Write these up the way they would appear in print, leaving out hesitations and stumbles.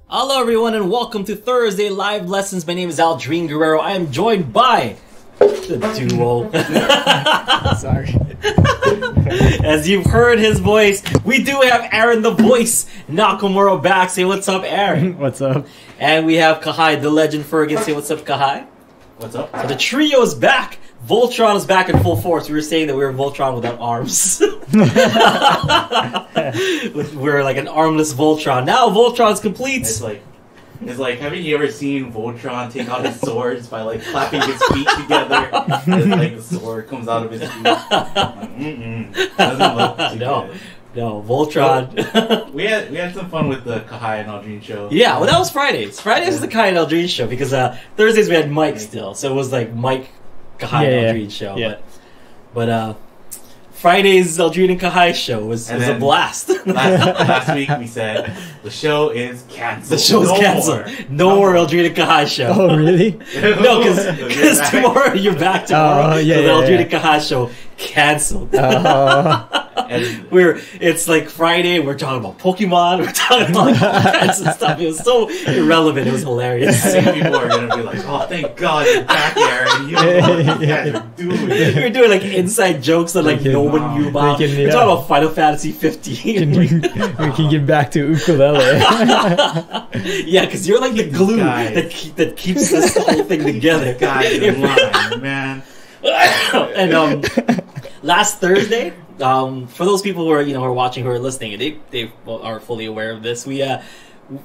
Hello everyone and welcome to Thursday Live Lessons. My name is Aldrine Guerrero. I am joined by the duo. Sorry. As you've heard his voice, we do have Aaron the Voice Nakamura back. Say what's up, Aaron. What's up? And we have Kahai, the legend Fergus. Say what's up, Kahai. What's up? So the trio is back. Voltron is back in full force. We were saying that we were Voltron without arms. We're like an armless Voltron. Now Voltron's complete. It's like, haven't you ever seen Voltron take out his swords by like clapping his feet together? And like the sword comes out of his feet. Doesn't look too good. No, Voltron. we had some fun with the Kahai and Aldrine show. Yeah, well that was Fridays. Fridays was the Kahai and Aldrine show because Thursdays we had Mike still, so it was like Mike, Kahai, and Aldrine show. Yeah. But Friday's Aldrine and Kahai show was a blast. Last week we said the show is canceled. The show is canceled. No more Aldrine and Kahai show. Oh, really? No, because tomorrow you're back tomorrow. Oh, yeah, so the Aldrine and yeah. Kahai show canceled. And It's like Friday, we're talking about Pokemon, we're talking about like, all kinds of stuff. It was so irrelevant, it was hilarious. I think people are gonna be like, "Oh, thank God you're back, Aaron. You don't know what you guys are doing." You're doing like inside jokes that like no one knew about. We're talking about Final Fantasy 15. we can get back to ukulele. Yeah, because you're like the glue that keeps this whole thing together. Guys in line, man. And last Thursday, for those people who are who are watching, who are listening, they are fully aware of this. We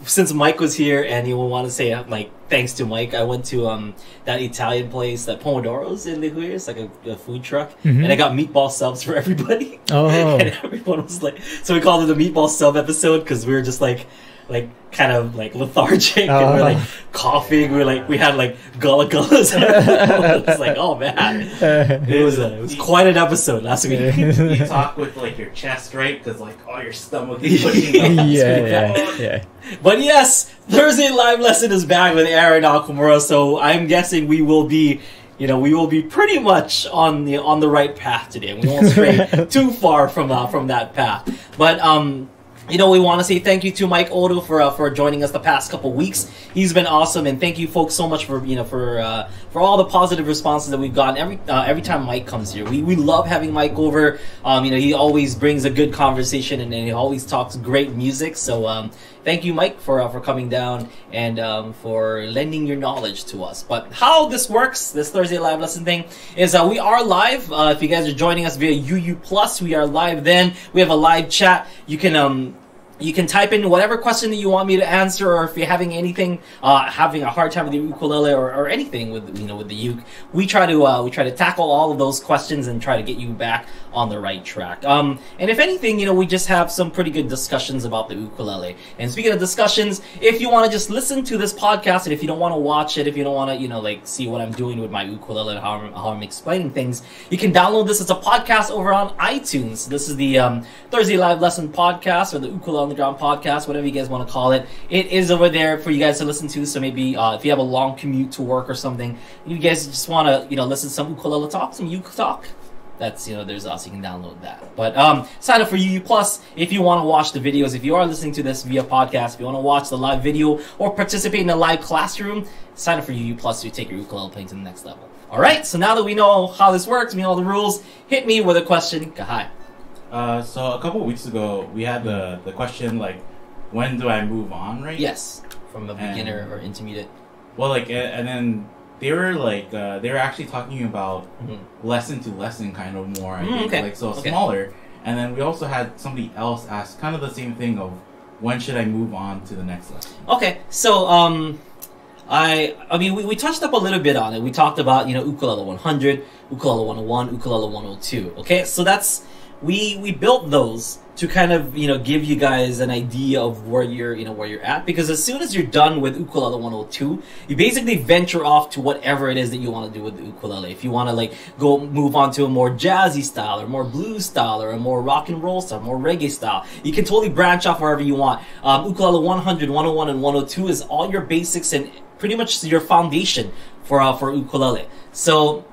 since Mike was here, and you will want to say like thanks to Mike, I went to that Italian place, that Pomodoro's in La Jolla. It's like a food truck, and I got meatball subs for everybody. Oh, and everyone was like, so we called it the meatball sub episode because we were just like kind of like lethargic, and we're like coughing. We had like gullah gullas. It's like, oh man, it was quite an episode last week. You talk with like your chest, right? Because like all your stomach is pushing up. yeah. But yes, Thursday Live Lesson is back with Aaron Nakamura. So I'm guessing we will be pretty much on the right path today. We won't stray too far from that path. But we want to say thank you to Mike Odo for joining us the past couple weeks. He's been awesome, and thank you folks so much for all the positive responses that we've gotten every time Mike comes here. We love having Mike over. He always brings a good conversation, and he always talks great music. So thank you, Mike, for coming down and for lending your knowledge to us. But how this works, this Thursday Live Lesson thing, is we are live. If you guys are joining us via UU Plus, we are live. Then we have a live chat. You can type in whatever question that you want me to answer, or if you're having anything, having a hard time with the ukulele or anything with the uke, we try to tackle all of those questions and try to get you back on the right track. And if anything, we just have some pretty good discussions about the ukulele. And speaking of discussions, if you want to just listen to this podcast, and if you don't want to watch it, if you don't want to see what I'm doing with my ukulele and how I'm explaining things, you can download this as a podcast over on iTunes. This is the Thursday Live Lesson podcast, or the Ukulele on the Ground podcast, whatever you guys want to call it. It is over there for you guys to listen to. So maybe if you have a long commute to work or something, you guys just want to listen to some ukulele talk, some uke talk, that's there's us. You can download that. But sign up for UU Plus if you want to watch the videos. If you are listening to this via podcast, if you want to watch the live video or participate in a live classroom, sign up for UU Plus to take your ukulele playing to the next level. All right. So now that we know how this works, we know all the rules, hit me with a question, Kahai. So a couple of weeks ago, we had the question like, when do I move on, right? Yes, from a beginner or intermediate. Well, and then they were like, they were actually talking about lesson to lesson kind of more, I think. Okay. Smaller. And then we also had somebody else ask kind of the same thing of, when should I move on to the next lesson? Okay, so we touched up a little bit on it. We talked about ukulele 100, ukulele 101, ukulele 102. Okay, so that's we built those to kind of give you guys an idea of where you're at, because as soon as you're done with ukulele 102, you basically venture off to whatever it is that you want to do with the ukulele. If you want to go move on to a more jazzy style, or more blues style, or a more rock and roll style, more reggae style, you can totally branch off wherever you want. Ukulele 100, 101, and 102 is all your basics and pretty much your foundation for ukulele. So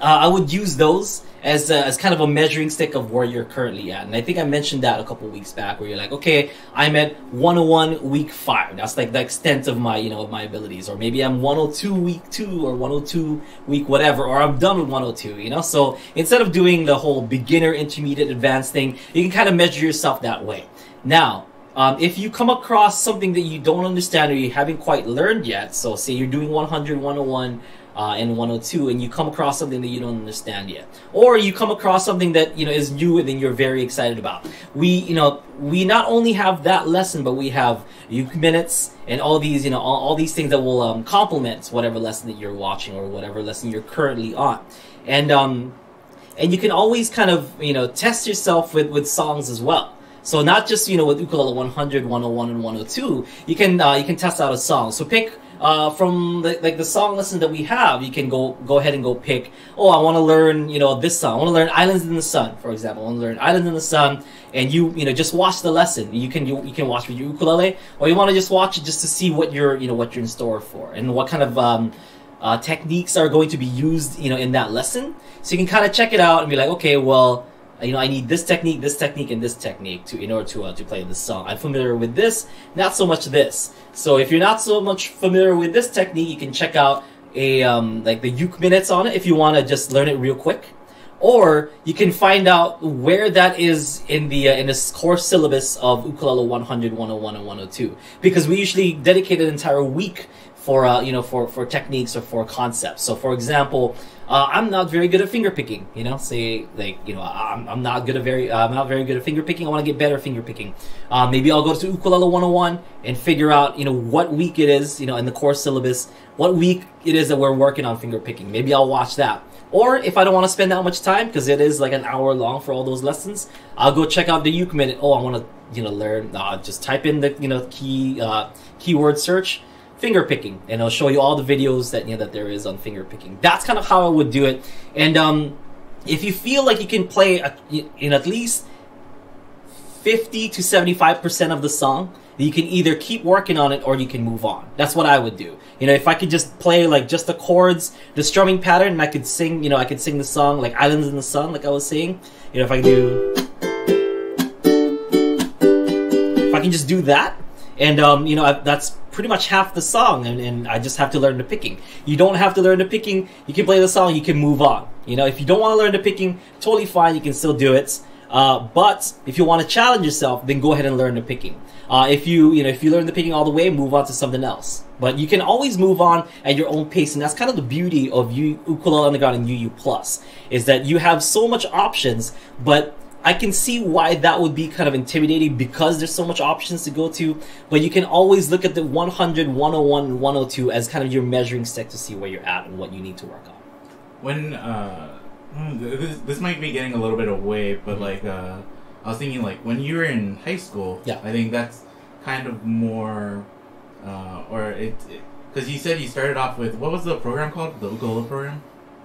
I would use those as kind of a measuring stick of where you're currently at. And I think I mentioned that a couple weeks back, where you're like, okay, I'm at 101 week 5. That's like the extent of my, of my abilities. Or maybe I'm 102 week 2, or 102 week whatever, or I'm done with 102, So instead of doing the whole beginner, intermediate, advanced thing, you can kind of measure yourself that way. Now, if you come across something that you don't understand or you haven't quite learned yet, so say you're doing 100, 101, and 102, and you come across something that you don't understand yet, or you come across something that is new and then you're very excited about. We not only have that lesson, but we have uke minutes and all these all these things that will complement whatever lesson that you're watching or whatever lesson you're currently on, and you can always kind of test yourself with songs as well. So not just with ukulele 100, 101, and 102, you can test out a song. So pick from the song listen that we have. You can go ahead and go pick. Oh, I want to learn this song. I want to learn Islands in the Sun, for example. I want to learn Islands in the Sun, and you just watch the lesson. You can watch with your ukulele, or you want to just watch it just to see what you're what you're in store for and what kind of techniques are going to be used in that lesson. So you can kind of check it out and be like, okay, well, I need this technique, and this technique in order to play this song. I'm familiar with this, not so much this. So if you're not so much familiar with this technique, you can check out like the uke minutes on it if you want to just learn it real quick, or you can find out where that is in the course syllabus of ukulele 100, 101, and 102, because we usually dedicate an entire week for for techniques or for concepts. So for example, I'm not very good at finger picking. Say like I'm not very good at finger picking. I want to get better at finger picking. Maybe I'll go to ukulele 101 and figure out what week it is in the course syllabus, what week it is that we're working on finger picking. Maybe I'll watch that. Or if I don't want to spend that much time, because it is like an hour long for all those lessons, I'll go check out the uke minute. Oh, I want to learn. Just type in the keyword search finger picking, and it'll show you all the videos that there is on finger picking. That's kind of how I would do it. And if you feel like you can play in at least 50 to 75% of the song, you can either keep working on it or you can move on. That's what I would do. If I could just play like just the chords, the strumming pattern, and I could sing, I could sing the song like Islands in the Sun, like I was saying. If I can do, if I can just do that, and that's pretty much half the song, and I just have to learn the picking. You don't have to learn the picking. You can play the song. You can move on. If you don't want to learn the picking, totally fine. You can still do it. But if you want to challenge yourself, then go ahead and learn the picking. If you learn the picking all the way, move on to something else. But you can always move on at your own pace, and that's kind of the beauty of Ukulele Underground and UU Plus, is that you have so much options, but I can see why that would be kind of intimidating because there's so much options to go to, but you can always look at the 100, 101, and 102 as kind of your measuring stick to see where you're at and what you need to work on. When, this might be getting a little bit away, but like, I was thinking like when you were in high school, yeah. I think that's kind of more, because you said you started off with, what was the program called? The ukulele program?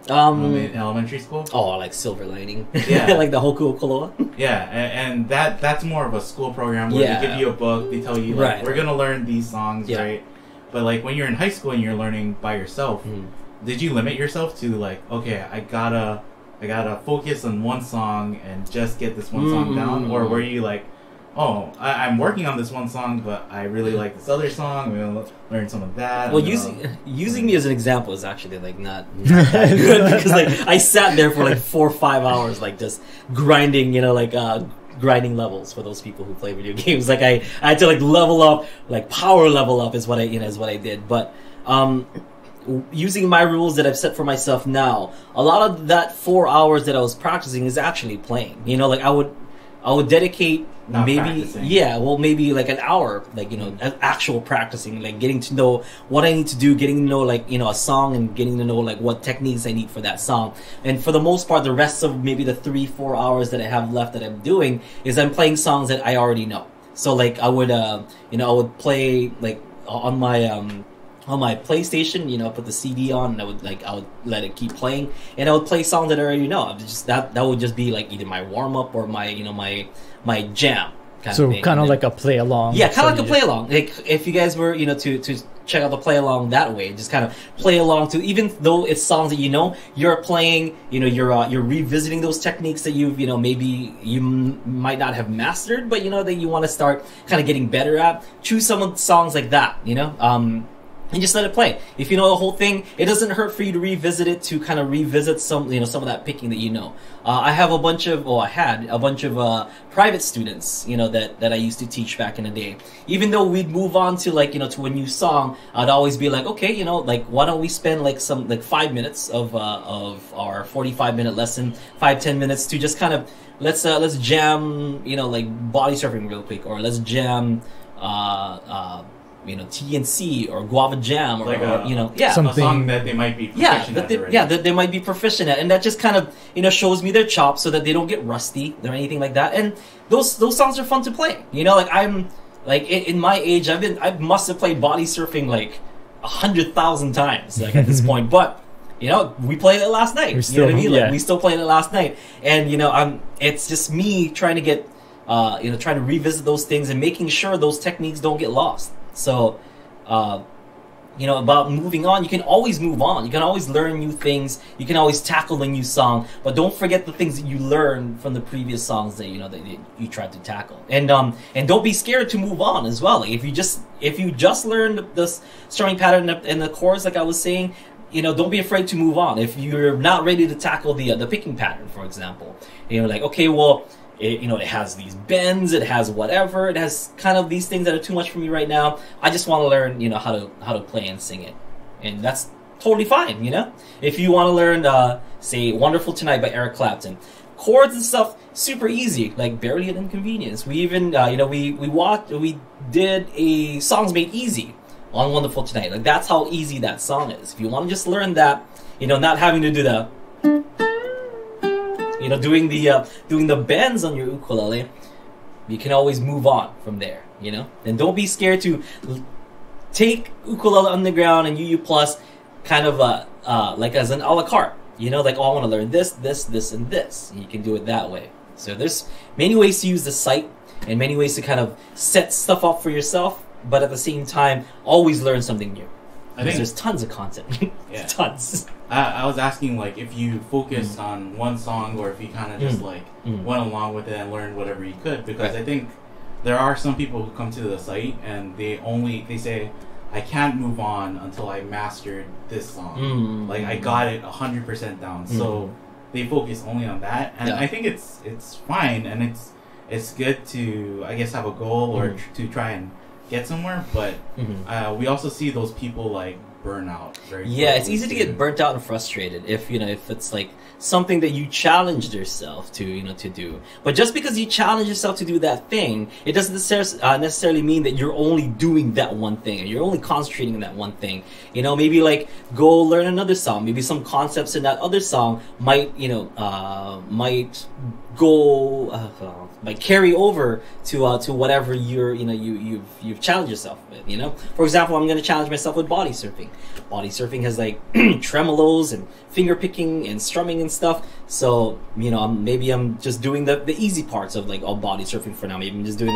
In elementary school? Oh, like Silver Lining. Yeah. Like the Hoku Ukulele. Yeah, and that's more of a school program where they give you a book, they tell you, like, we're going to learn these songs, right? But, like, when you're in high school and you're learning by yourself, did you limit yourself to, like, okay, I gotta focus on one song and just get this one song down? Or were you like, oh, I'm working on this one song, but I really like this other song. I'm gonna learn some of that. Well, using me as an example is actually like not that good because like I sat there for like 4 or 5 hours, like just grinding, grinding levels for those people who play video games. Like I had to like level up, like power level up is what I did. But using my rules that I've set for myself now, a lot of that 4 hours that I was practicing is actually playing. Like I would dedicate maybe like an hour, like, actual practicing, like getting to know what I need to do, getting to know a song and getting to know like what techniques I need for that song. And for the most part, the rest of maybe the 3-4 hours that I have left that I'm doing is I'm playing songs that I already know. So like I would, I would play like on my PlayStation, put the CD on, and I would let it keep playing, and I would play songs that I already know. That would just be like either my warm up or my my jam. kind so of thing. kind of like a play along. Yeah, kind of like a play just... along. Like if you guys were, to check out the play along that way, just kind of play along to, even though it's songs that you're playing, you're revisiting those techniques that you've, maybe you might not have mastered, but that you want to start kind of getting better at. Choose some of the songs like that, and just let it play. If you know the whole thing, it doesn't hurt for you to revisit it, to kind of revisit some of that picking that I have a bunch of, I had a bunch of private students, that I used to teach back in the day. Even though we'd move on to to a new song, I'd always be like, okay, why don't we spend 5 minutes of our 45-minute lesson, 5-10 minutes to just kind of let's jam, body surfing real quick, or let's jam TNC or Guava Jam, or something, a song that they might be proficient at. That they might be proficient at, and that just kind of shows me their chops so that they don't get rusty or anything like that. And those songs are fun to play. I'm in my age, I must have played body surfing 100,000 times at this point, but. We played it last night. We still played it last night, and it's just me trying to get, trying to revisit those things and making sure those techniques don't get lost. So, about moving on, you can always move on. You can always learn new things. You can always tackle a new song, but don't forget the things that you learned from the previous songs that that you tried to tackle. And don't be scared to move on as well. If you just learned this strumming pattern and the chords, like I was saying, don't be afraid to move on. If you're not ready to tackle the picking pattern, for example, okay, well. It has these bends, it has whatever, it has kind of these things that are too much for me right now. I just want to learn, how to play and sing it, and that's totally fine. If you want to learn, say, "Wonderful Tonight" by Eric Clapton, chords and stuff, super easy, like barely an inconvenience. We even, we did a Songs Made Easy on "Wonderful Tonight." That's how easy that song is. If you want to just learn that, not having to do the doing the bends on your ukulele, you can always move on from there, And don't be scared to take Ukulele Underground and UU Plus kind of as an a la carte, I want to learn this, and this. And you can do it that way. So there's many ways to use the site and many ways to kind of set stuff up for yourself, but at the same time, always learn something new. I think there's tons of content. Yeah. Tons. I was asking if you focused on one song, or if you kind of just went along with it and learned whatever you could, because I think there are some people who come to the site and they say, I can't move on until I mastered this song. I got it 100% down. So they focus only on that, and I think it's fine, and it's good to, I guess, have a goal or to try and get somewhere, but we also see those people burn out very quickly. It's easy to get burnt out and frustrated if it's something that you challenged yourself to to do. But just because you challenge yourself to do that thing, it doesn't necessarily mean that you're only doing that one thing, and you're only concentrating on that one thing. Maybe go learn another song. Maybe some concepts in that other song might might carry over to whatever you've challenged yourself with. For example, I'm going to challenge myself with body surfing. Body surfing has tremolos and finger picking and strumming and stuff. So maybe I'm just doing the easy parts of body surfing for now. Maybe I'm just doing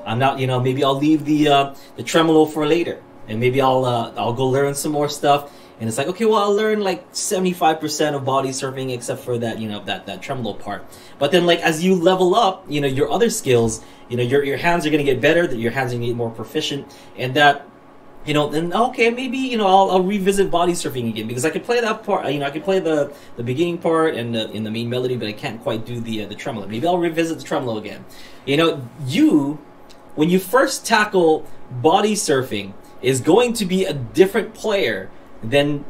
I'm not maybe I'll leave the tremolo for later, and maybe I'll go learn some more stuff. And it's okay, well, I'll learn 75% of body surfing except for that, that tremolo part. But then as you level up, your other skills, your hands are going to get better, that your hands are going to get more proficient, and that, then okay, maybe, I'll revisit body surfing again, because I could play that part, I could play the beginning part and in the main melody, but I can't quite do the tremolo. Maybe I'll revisit the tremolo again. When you first tackle body surfing, is going to be a different player than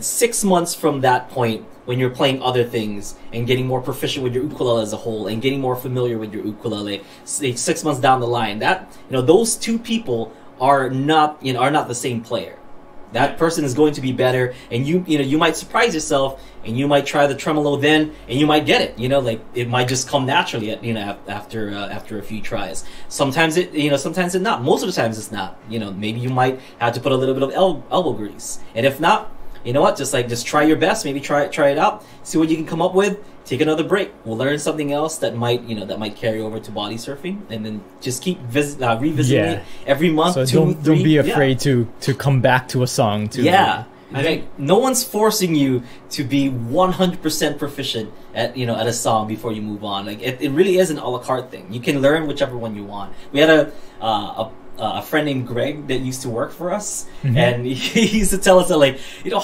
6 months from that point, when you're playing other things and getting more proficient with your ukulele as a whole and getting more familiar with your ukulele. 6 months down the line, that those two people are not the same player. That person is going to be better, and you might surprise yourself, and you might try the tremolo then, and you might get it. It might just come naturally after a few tries. Sometimes sometimes it's not. Most of the times it's not. Maybe you might have to put a little bit of elbow grease, and if not, just try your best. Maybe try it out. See what you can come up with. take another break. We'll learn something else that might, that might carry over to body surfing, and then just keep revisiting it every month. So 2, 3. don't be afraid to come back to a song. I think no one's forcing you to be 100% proficient at at a song before you move on. Like it really is an a la carte thing. You can learn whichever one you want. We had a friend named Greg that used to work for us, and he used to tell us that, like,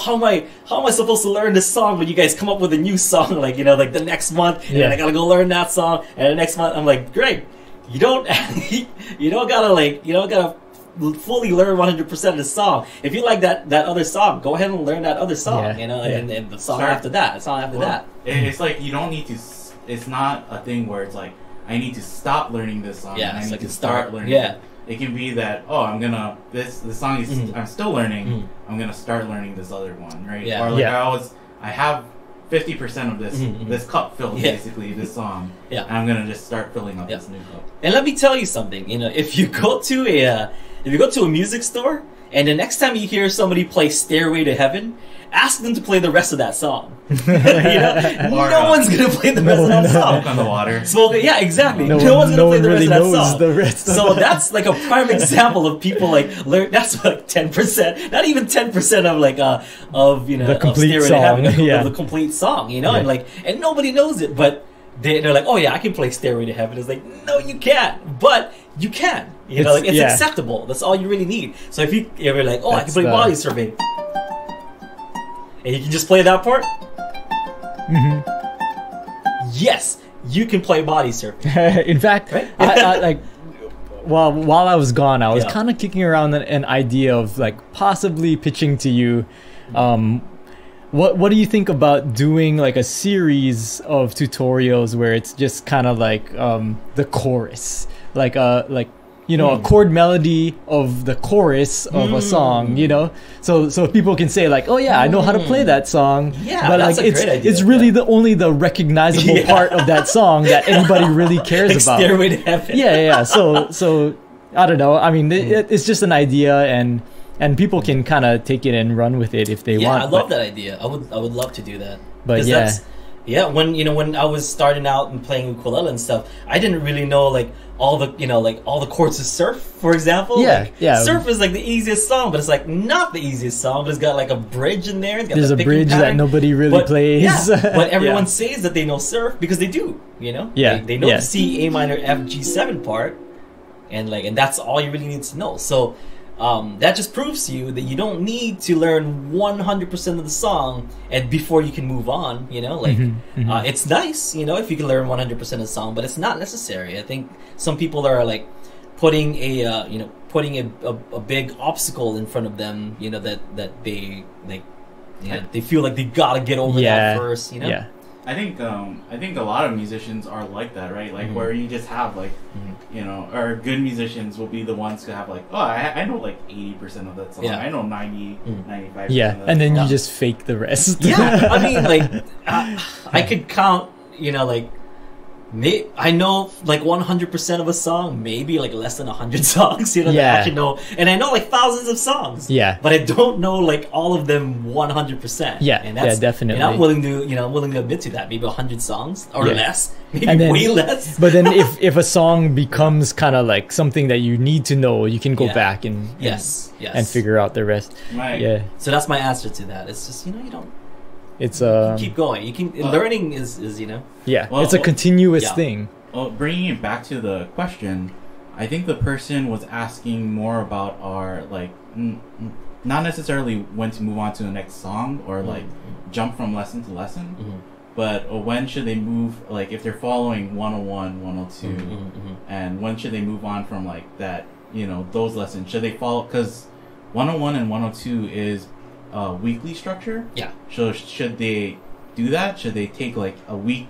how am I supposed to learn this song when you guys come up with a new song, like like the next month, and then I gotta go learn that song, and the next month I'm like, Greg, you don't gotta fully learn 100% of the song. If you like that other song, go ahead and learn that other song, and the song after that, the song after that. It's like you don't need to. It's not a thing where it's like I need to stop learning this song and I need to start learning. Yeah. It can be that this song is I'm still learning. I'm gonna start learning this other one, right? Yeah. Or like I have 50% of this cup filled, basically this song. Yeah. And I'm gonna just start filling up this new cup. And let me tell you something. If you go to a music store and the next time you hear somebody play "Stairway to Heaven," ask them to play the rest of that song. No one's gonna play the rest of that song. Smoke on the Water. Yeah, exactly. No one's gonna play the rest of that song. The rest so that's like a prime example of people like learn. That's like 10%, not even 10% of like the complete of song. Of the complete song. And nobody knows it, but they're like, oh yeah, I can play "Stairway to Heaven." It's like, no, you can't, but you can. It's acceptable. That's all you really need. So if you're like, oh, I can play body surfing, and you can just play that part. Yes, you can play body surfing. In fact, right? I like while I was gone, I was kind of kicking around an idea of like possibly pitching to you. What do you think about doing like a series of tutorials where it's just kind of like the chorus, like a chord melody of the chorus of a song, so people can say like, oh yeah, I know how to play that song, but that's like a great idea. It's really only the recognizable part of that song that anybody really cares like about. Stairway to Heaven. So I don't know. I mean, it's just an idea, and people can kind of take it and run with it if they want. I love that idea. I would love to do that. But when I was starting out and playing ukulele and stuff, I didn't really know like all the chords of Surf, for example. Surf is like the easiest song, but it's like not the easiest song, but it's got like a bridge in there. There's a bridge that nobody really plays. But everyone says that they know Surf because they do, they know the C, A minor, F, G7 part, and that's all you really need to know. So that just proves to you that you don't need to learn 100% of the song and before you can move on. It's nice, if you can learn 100% of the song, but it's not necessary. I think some people are like putting a big obstacle in front of them, that they like, they feel like they gotta get over that first. I think a lot of musicians are like that, right? Like where you just have like, or good musicians will be the ones who have like, oh, I know like 80% of that song. I know 90, 95%. Yeah, of that and then song. you just fake the rest. I mean, like I could count, I know like 100% of a song, maybe like less than 100 songs, that I can know, and I know like thousands of songs, but I don't know like all of them 100%. And that's, definitely. And I'm willing to admit to that. Maybe 100 songs or less, maybe way less. But then if a song becomes kind of like something that you need to know, you can go back and figure out the rest. Right. So that's my answer to that. It's just you don't. It's you keep going. You can learning is it's a continuous thing. Well, bringing it back to the question, I think the person was asking more about our like not necessarily when to move on to the next song or like jump from lesson to lesson, but when should they move, like if they're following 101, 102, and when should they move on from like that, those lessons? Should they follow, because 101 and 102 is weekly structure. So should they do that? Should they take like a week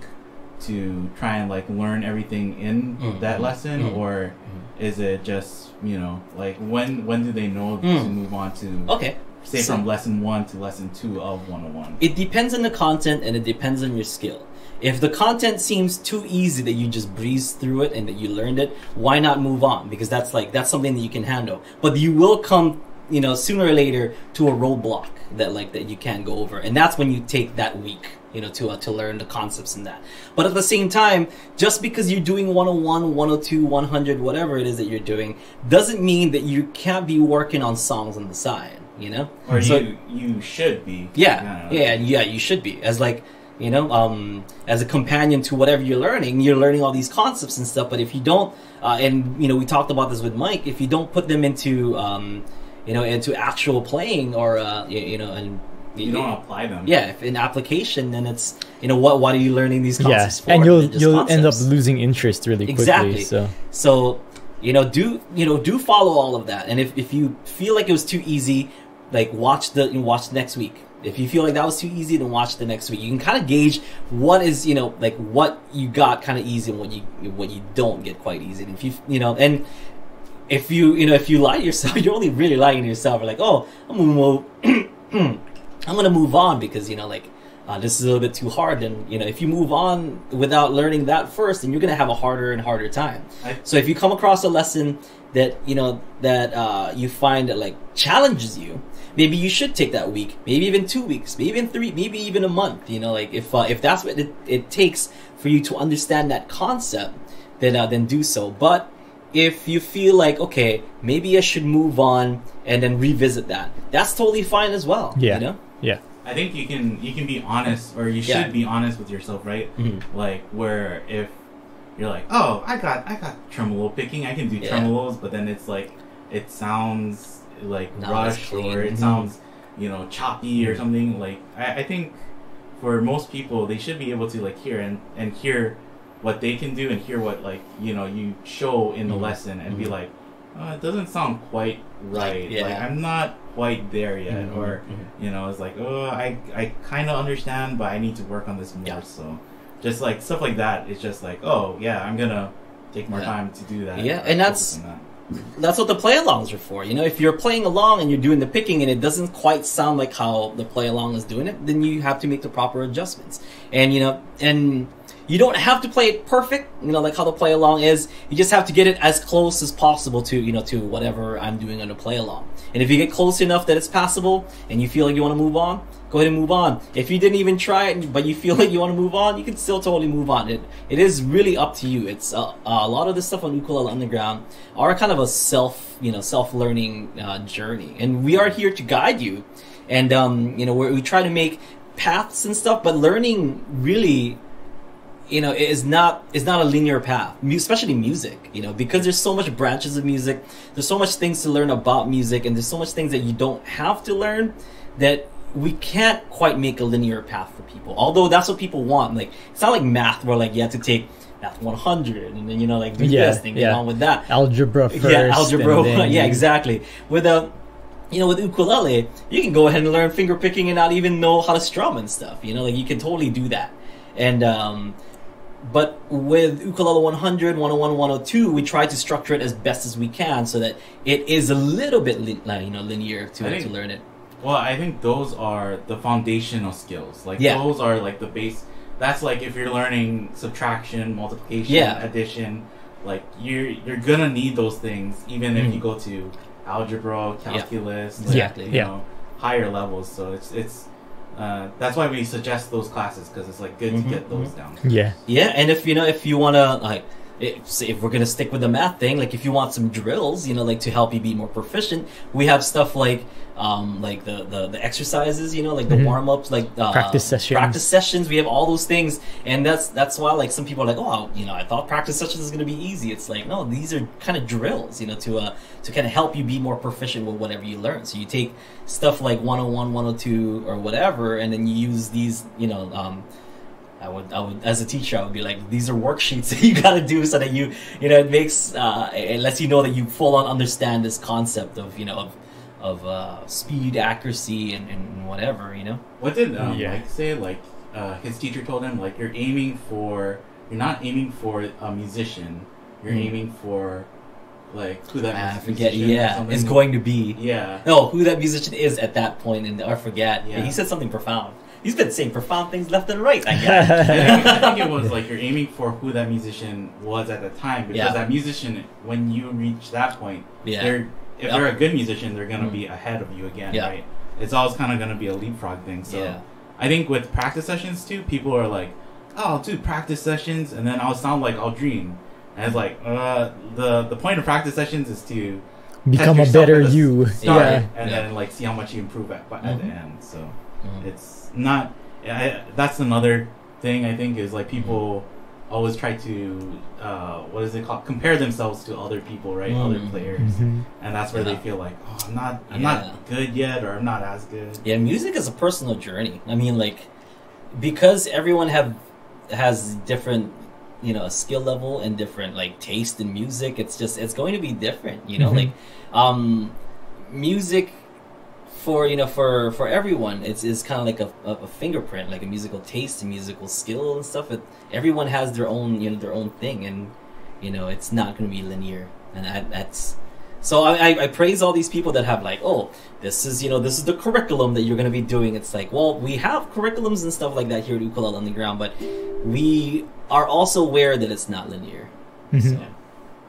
to try and like learn everything in that lesson, or is it just like when do they know to move on to say from lesson 1 to lesson 2 of 101? It depends on the content and it depends on your skill. If the content seems too easy that you just breeze through it and that you learned it, why not move on? Because that's something that you can handle. But you will come sooner or later to a roadblock that you can't go over, and that's when you take that week to learn the concepts in that. But at the same time, just because you're doing 101, 102, 100, whatever it is that you're doing, doesn't mean that you can't be working on songs on the side, Or you should be. Yeah, you should be. As like, as a companion to whatever you're learning all these concepts and stuff. But if you don't, and we talked about this with Mike, if you don't put them into, into actual playing or, and you don't apply them. Yeah, if in application, then it's what are you learning these concepts for? And you'll end up losing interest really quickly. Exactly. So do follow all of that. And if you feel like it was too easy, like watch next week. If you feel like that was too easy, then watch the next week. You can kind of gauge what is like what you got kind of easy and what you don't get quite easy. And if and if you lie to yourself, you're only really lying to yourself. You're like, oh, I'm gonna move on because this is a little bit too hard. And if you move on without learning that first, then you're gonna have a harder and harder time. So if you come across a lesson that you find that like challenges you, maybe you should take that week, maybe even 2 weeks, maybe even 3, maybe even a month. Like if that's what it takes for you to understand that concept, then do so. But if you feel like, okay, maybe I should move on and then revisit that, that's totally fine as well. Yeah. I think you can be honest, or you should be honest with yourself, right? Mm-hmm. Like where if you're like, oh, I got tremolo picking, I can do tremolos, but then it's like it sounds like rushed or it sounds choppy or something. Like I think for most people they should be able to like hear and hear what they can do and hear what you show in the lesson and be like, oh, it doesn't sound quite right. Like I'm not quite there yet, or it's like, oh, I kind of understand, but I need to work on this more. So just like stuff like that, it's just like, oh yeah, I'm gonna take more time to do that. Yeah, and that's what the play-alongs are for. If you're playing along and you're doing the picking and it doesn't quite sound like how the play-along is doing it, then you have to make the proper adjustments. And and you don't have to play it perfect, like how the play along is. You just have to get it as close as possible to, to whatever I'm doing on the play along. And if you get close enough that it's passable and you feel like you want to move on, go ahead and move on. If you didn't even try it, but you feel like you want to move on, you can still totally move on. It is really up to you. It's a lot of this stuff on Ukulele Underground are kind of a self-learning journey, and we are here to guide you. And we try to make paths and stuff, but learning really, is not a linear path, especially music, because there's so much branches of music, there's so much things to learn about music, and there's so much things that you don't have to learn, that we can't quite make a linear path for people. Although that's what people want. Like, it's not like math where like you have to take math 100 and then like do this thing, get on with that. Algebra first. Yeah, algebra. Yeah, exactly. With with ukulele, you can go ahead and learn finger picking and not even know how to strum and stuff. Like you can totally do that. And but with Ukulele 100, 101, 102, we try to structure it as best as we can so that it is a little bit linear to learn it. Well, I think those are the foundational skills. Like those are like the base. That's like if you're learning subtraction, multiplication, addition. Like you're gonna need those things even if you go to algebra, calculus, higher levels. So it's. That's why we suggest those classes, because it's like good to get those down. Yeah, and if you wanna like, if we're gonna stick with the math thing, like if you want some drills, like to help you be more proficient, we have stuff like the exercises, like the warm ups, like practice sessions. We have all those things, and that's why like some people are like, oh, I thought practice sessions is gonna be easy. It's like, no, these are kind of drills, to kind of help you be more proficient with whatever you learn. So you take stuff like 101, 102, or whatever, and then you use these, I would as a teacher, I would be like, these are worksheets that you gotta do so that it makes it lets you know that you full on understand this concept of of speed, accuracy, and whatever. What did Mike say? Like his teacher told him, like, you're not aiming for a musician, you're aiming for like who that musician is going to be. No, who that musician is at that point, and I forget. Yeah. He said something profound. He's been saying profound things left and right, I guess. I think it was like you're aiming for who that musician was at the time, because that musician, when you reach that point, they're a good musician, they're gonna be ahead of you again, right? It's always kind of gonna be a leapfrog thing. So I think with practice sessions too, people are like, oh, I'll do practice sessions and then I'll sound like Aldrine. And it's like, the point of practice sessions is to become a better you. And then like see how much you improve at the end. So it's not. That's another thing I think is like people always try to what is it called? Compare themselves to other people, right? Other players, and that's where they feel like, oh, I'm not good yet, or I'm not as good. Yeah, music is a personal journey. I mean, like, because everyone has different, you know, a skill level and different like taste in music. It's going to be different, you know, like music for everyone it's kind of like a fingerprint, like a musical taste and musical skill and stuff. Everyone has their own, you know, their own thing, and you know it's not going to be linear, and that's so I praise all these people that have like, oh, this is the curriculum that you're going to be doing. It's like, well, we have curriculums and stuff like that here at Ukulele Underground, but we are also aware that it's not linear.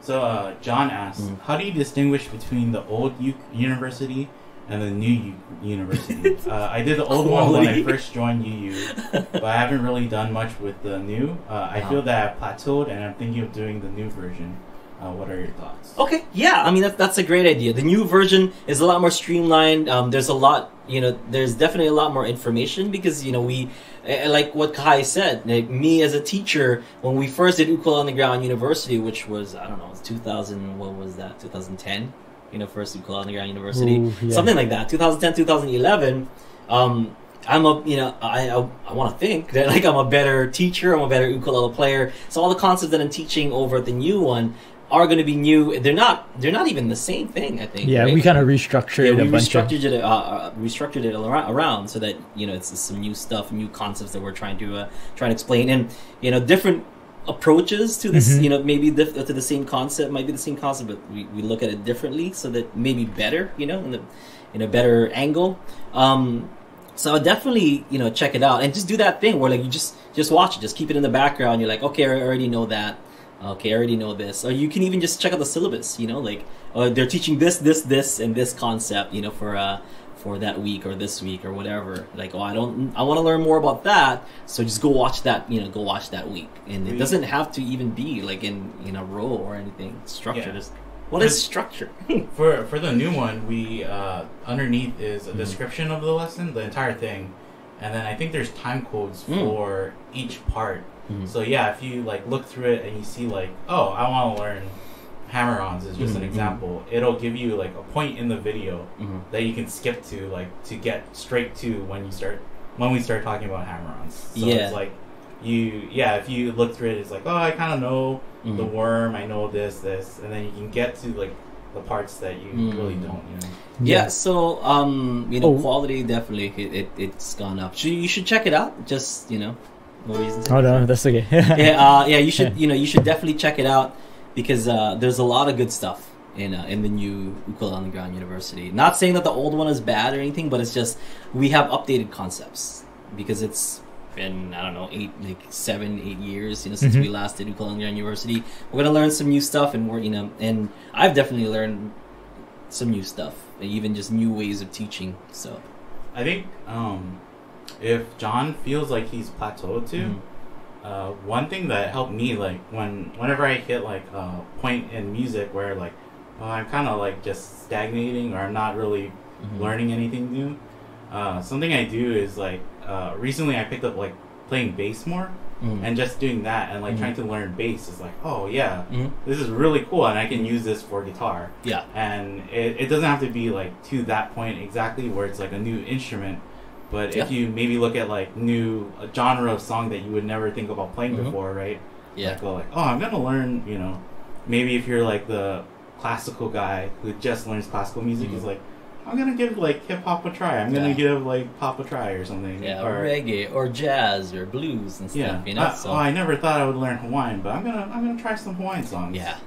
So John asks, how do you distinguish between the old university and the new university? I did the old one when I first joined UU, but I haven't really done much with the new. I feel that I've plateaued, and I'm thinking of doing the new version. What are your thoughts? Okay, yeah, I mean that's a great idea. The new version is a lot more streamlined. There's a lot, you know, there's definitely a lot more information because, you know, we, like what Kahai said, like me as a teacher, when we first did Ukulele Underground University, which was, I don't know, 2000, what was that, 2010? You know, first Ukulele Underground University, something like that, 2010, 2011. I'm a, you know, I want to think that like I'm a better teacher, I'm a better ukulele player. So all the concepts that I'm teaching over at the new one are going to be new. They're not even the same thing, I think. Yeah, right? We kind of restructured it. We restructured it around so that, you know, it's some new stuff, new concepts that we're trying to explain, and, you know, different approaches to this. You know, maybe to the same concept, might be the same concept, but we look at it differently, so that maybe better, you know, in a better angle. So I'll definitely, you know, check it out and just do that thing where like you just watch it, just keep it in the background. You're like, okay, I already know that. Okay, I already know this. Or you can even just check out the syllabus, you know, like they're teaching this, and this concept, you know, for that week or this week or whatever. Like, oh, I want to learn more about that, so just go watch that, you know, go watch that week. And it doesn't have to even be like in a row or anything. Structure. Yeah. What is structure? for the new one, we underneath is a description of the lesson, the entire thing, and then I think there's time codes for each part. So yeah, if you like look through it and you see like, oh, I want to learn hammer-ons is just an example, it'll give you like a point in the video that you can skip to, like to get straight to when we start talking about hammer-ons. So it's like if you look through it, it's like, oh, I kind of know the worm, I know this, and then you can get to like the parts that you really don't, you know. Yeah, so you know, quality definitely it's gone up. So you should check it out. Just, you know, no reason to. Oh no, that's okay. You should you should definitely check it out because there's a lot of good stuff in the new Ukulele Underground University. Not saying that the old one is bad or anything, but it's just we have updated concepts because it's been, I don't know, 7, 8 years, you know, since we last did Ukulele Underground University. We're gonna learn some new stuff, and we're, you know, and I've definitely learned some new stuff, even just new ways of teaching. So I think if John feels like he's plateaued too, one thing that helped me, like whenever I hit like a point in music where like I'm kind of like just stagnating or I'm not really learning anything new, something I do is like recently I picked up like playing bass more, and just doing that and like trying to learn bass is like, oh yeah, this is really cool, and I can use this for guitar. Yeah, and it doesn't have to be like to that point exactly where it's like a new instrument. But if you maybe look at like a genre of song that you would never think about playing before, right? Yeah. Like, go like, oh, I'm gonna learn, you know, maybe if you're like the classical guy who just learns classical music, is like, I'm gonna give like hip hop a try. I'm gonna give like pop a try or something. Yeah, or reggae or jazz or blues and stuff. Yeah. You know. I never thought I would learn Hawaiian, but I'm gonna try some Hawaiian songs. Yeah.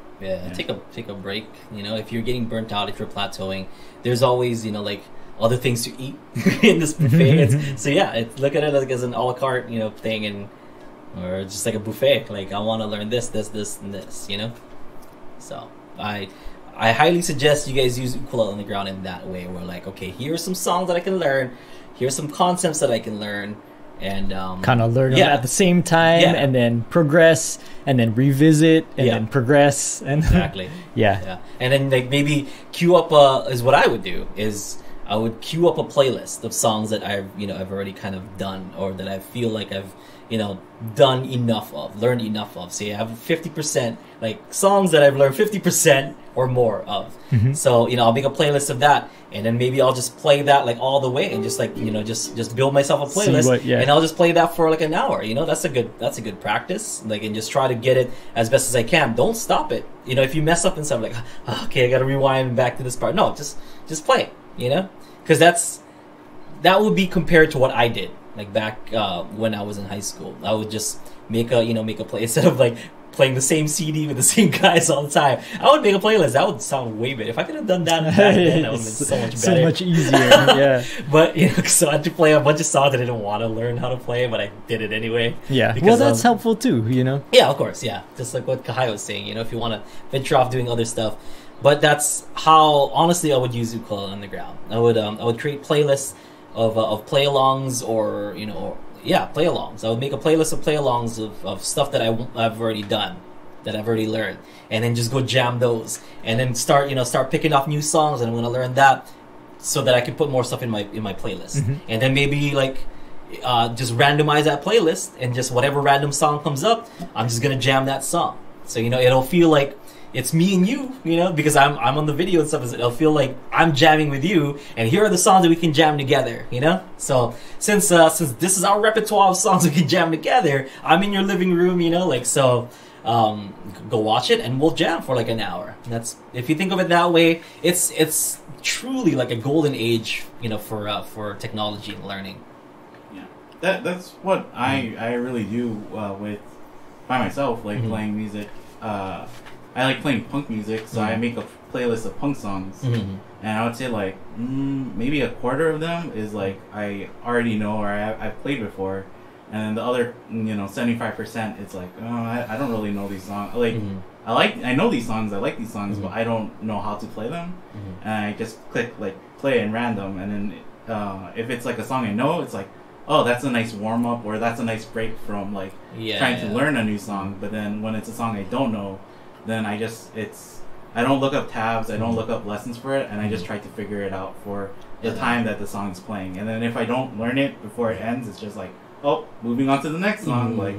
Take a break. You know, if you're getting burnt out, if you're plateauing, there's always, you know, like other things to eat in this buffet. Look at it like as an a la carte, you know, thing, or just like a buffet. Like, I want to learn this, and this, you know. So I highly suggest you guys use Ukulele Underground in that way. Where like, okay, here are some songs that I can learn. Here's some concepts that I can learn. and kind of learn them at the same time, and then progress, and then revisit, and then progress, and exactly. yeah, and then like maybe queue up is what I would do is I would queue up a playlist of songs that I've already kind of done, or that I feel like I've done enough of, learned enough of. So I have 50% like songs that I've learned 50% or more of. So I'll make a playlist of that, and then maybe I'll just play that like all the way, and just like just build myself a playlist, and I'll just play that for like an hour. That's a good practice. Like, and just try to get it as best as I can. Don't stop it. If you mess up and stuff, like, okay, I gotta rewind back to this part. No, just play. Because that would be compared to what I did. Like back when I was in high school, I would just make a play instead of like playing the same CD with the same guys all the time. I would make a playlist. That would sound way better. If I could have done that back then, that would have been so much better. So much easier. Yeah. But so I had to play a bunch of songs that I didn't want to learn how to play, but I did it anyway. Yeah. Well, that's helpful too. Yeah, of course. Yeah, just like what Kahai was saying. If you want to venture off doing other stuff. But that's how, honestly, I would use Ukulele Underground. I would create playlists of play-alongs play-alongs. I would make a playlist of play-alongs of stuff that I've already done, that I've already learned, and then just go jam those, and then start picking off new songs, and I'm gonna learn that so that I can put more stuff in my playlist, and then maybe like just randomize that playlist, and just whatever random song comes up, I'm just gonna jam that song. So it'll feel like it's me and you, because I'm on the video and stuff. It'll feel like I'm jamming with you, and here are the songs that we can jam together, So since this is our repertoire of songs we can jam together, I'm in your living room, go watch it, and we'll jam for like an hour. That's, if you think of it that way, it's truly like a golden age, for technology and learning. Yeah, that's what I really do by myself, like playing music. I like playing punk music, so I make a playlist of punk songs, and I would say like maybe a quarter of them is like I already know or I've played before, and then the other 75% it's like I don't really know these songs. Like I know these songs, I like these songs, but I don't know how to play them, and I just click like play in random, and then if it's like a song I know, it's like, oh, that's a nice warm up, or that's a nice break from like trying to learn a new song. But then when it's a song I don't know, then I don't look up tabs, I don't look up lessons for it, and I just try to figure it out for the time that the song is playing. And then if I don't learn it before it ends, it's just like, oh, moving on to the next song, like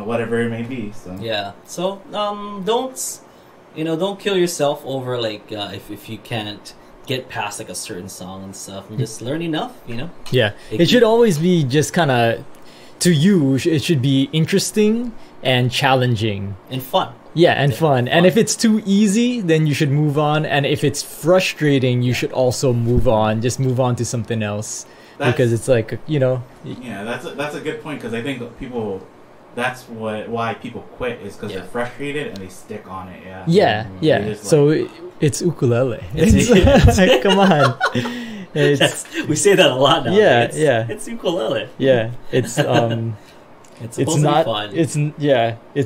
whatever it may be. So so don't kill yourself over like if you can't get past like a certain song and stuff, and just learn enough. It should always be just kind of, to you, it should be interesting and challenging and fun. Yeah, and fun. And if it's too easy, then you should move on. And if it's frustrating, you should also move on. Just move on to something else. Because it's like, Yeah, that's a good point, because I think that's why people quit, is because they're frustrated and they stick on it. Yeah. So it's ukulele. It's come on. We say that a lot now. Yeah. It's ukulele. Yeah, it's it's not fun. It's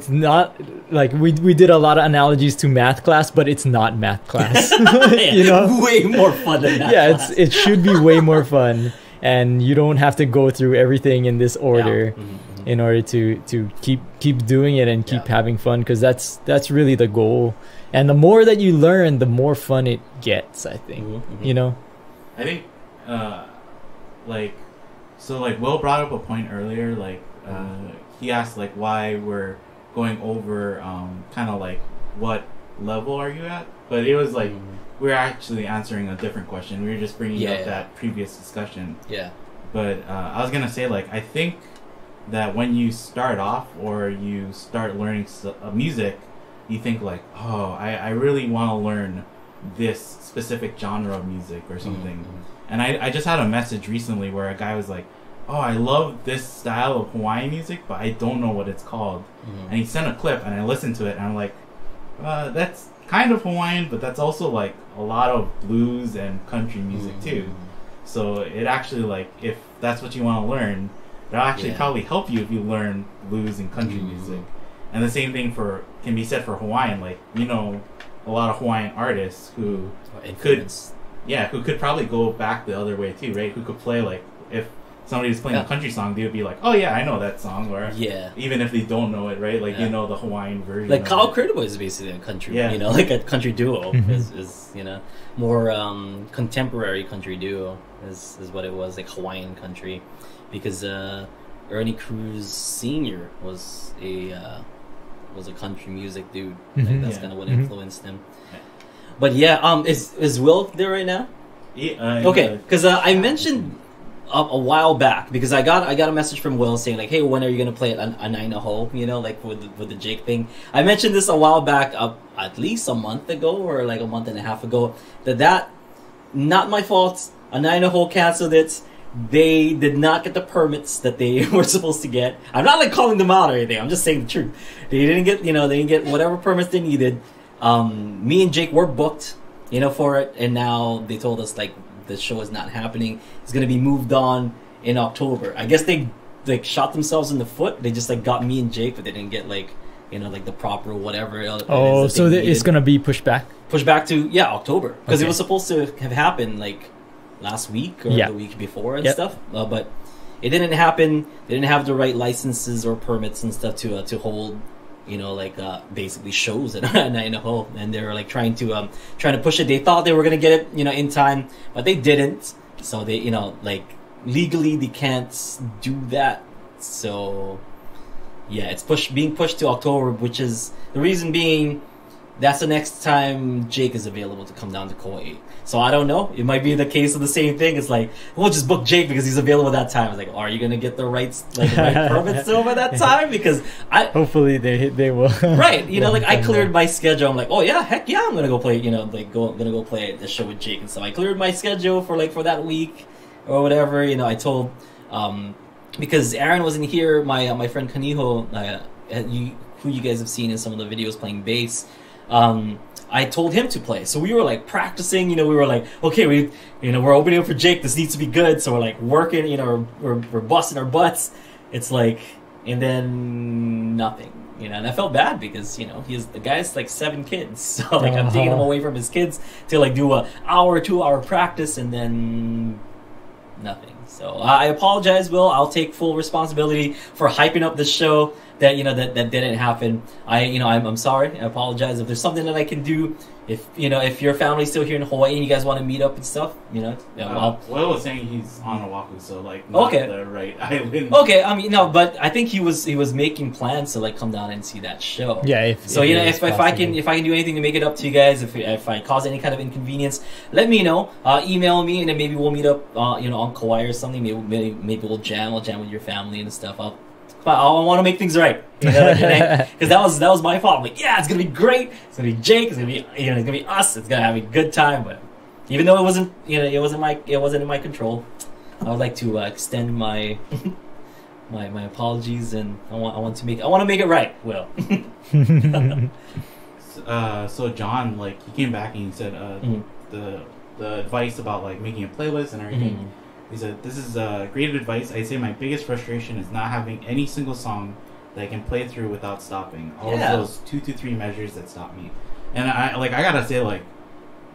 not like we did a lot of analogies to math class, but it's not math class. Way more fun than math class. It should be way more fun, and you don't have to go through everything in this order in order to keep doing it and keep having fun, because that's really the goal. And the more that you learn, the more fun it gets, I think. I think Will brought up a point earlier, like he asked like why we're going over kind of like what level are you at, but it was like we're actually answering a different question. We were just bringing up that previous discussion. But I was gonna say, like, I think that when you start off or you start learning music, you think like, oh, I really want to learn this specific genre of music or something. And I just had a message recently where a guy was like, oh, I love this style of Hawaiian music, but I don't know what it's called. And he sent a clip, and I listened to it, and I'm like, that's kind of Hawaiian, but that's also like a lot of blues and country music too. So it actually, like, if that's what you want to learn, it'll actually probably help you if you learn blues and country music. And the same thing can be said for Hawaiian. Like, a lot of Hawaiian artists who could probably go back the other way too, right? Who could play, like, if somebody was playing a country song, they would be like, "Oh yeah, I know that song," or even if they don't know it, right? Like you know the Hawaiian version. Like Kyle Credible is basically a country, you know, like a country duo is you know more contemporary country duo is what it was, like Hawaiian country, because Ernie Cruz Sr. was a country music dude. Like that's kind of what influenced him. But yeah, is Will there right now? Yeah. Okay, because I mentioned a while back, because I got a message from Will saying like, hey, when are you gonna play at Anaina Hole? You know, like with the Jake thing. I mentioned this a while back, at least a month ago or like a month and a half ago. That not my fault. Anaina Hole canceled it. They did not get the permits that they were supposed to get. I'm not like calling them out or anything. I'm just saying the truth. They didn't get whatever permits they needed. Me and Jake were booked, for it, and now they told us like the show is not happening. It's gonna be moved on in October. I guess they like shot themselves in the foot. They just like got me and Jake, but they didn't get like like the proper whatever. Oh, so it's gonna be pushed back. Pushed back to October, because it was supposed to have happened like last week or the week before and stuff, but it didn't happen. They didn't have the right licenses or permits and stuff to hold basically shows at Anaina Hole, and they were like trying to push it. They thought they were gonna get it in time, but they didn't. So they like legally they can't do that. So yeah, it's being pushed to October, which is the reason being that's the next time Jake is available to come down to Kauai. So I don't know. It might be the case of the same thing. It's like, we'll just book Jake because he's available at that time. It's like, are you gonna get the rights, like the right permits still by that time? Because hopefully they will. Right. Like I cleared my schedule. I'm like, oh yeah, heck yeah, I'm gonna go play. Gonna go play the show with Jake and stuff. I cleared my schedule for that week or whatever. I told because Aaron wasn't here. My friend Kaniho, who you guys have seen in some of the videos playing bass. I told him to play, so we were like practicing. We were like, okay, we're opening up for Jake. This needs to be good. So we're like working. We're busting our butts. It's like, and then nothing. And I felt bad because the guy's like 7 kids, so like I'm taking him away from his kids to like do a 2-hour practice, and then nothing. So I apologize, Will. I'll take full responsibility for hyping up this show that that didn't happen. I'm sorry. I apologize. If there's something that I can do, if your family's still here in Hawaii and you guys want to meet up and stuff, Will was saying he's on Oahu, so like not the right island. Okay, but I think he was making plans to like come down and see that show. Yeah. If I can do anything to make it up to you guys, if I cause any kind of inconvenience, let me know. Email me, and then maybe we'll meet up on Kauai or something. Maybe we'll jam. I'll jam with your family and stuff. But I want to make things right, because that was my fault. I'm like, yeah, it's gonna be great. It's gonna be Jake. It's gonna be it's gonna be us. It's gonna have a good time. But even though it wasn't in my control, I would like to extend my my apologies, and I want to make it right. Will. So John, like, he came back and he said the advice about like making a playlist and everything. He said, this is great advice. I say my biggest frustration is not having any single song that I can play through without stopping. All of those 2 to 3 measures that stop me. And I gotta say, like,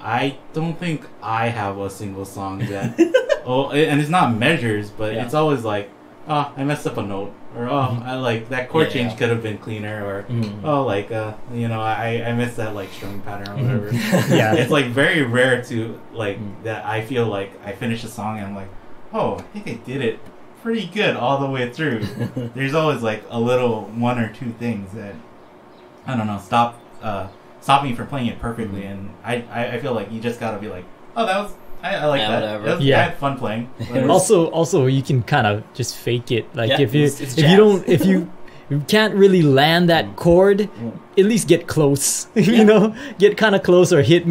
I don't think I have a single song that... and it's not measures, but it's always like, oh, I messed up a note. Or, I like, that chord change could have been cleaner. Or, I missed that, like, strumming pattern or whatever. It's, like, very rare to, like, that I feel like I finish a song and I'm like, oh, I think I did it pretty good all the way through. There's always like a little 1 or 2 things that I don't know stop me from playing it perfectly, and I feel like you just gotta be like, oh, that was I like that. Whatever. I had fun playing. Also, you can kind of just fake it. Like if you can't really land that chord, at least get close. Get kind of close, or get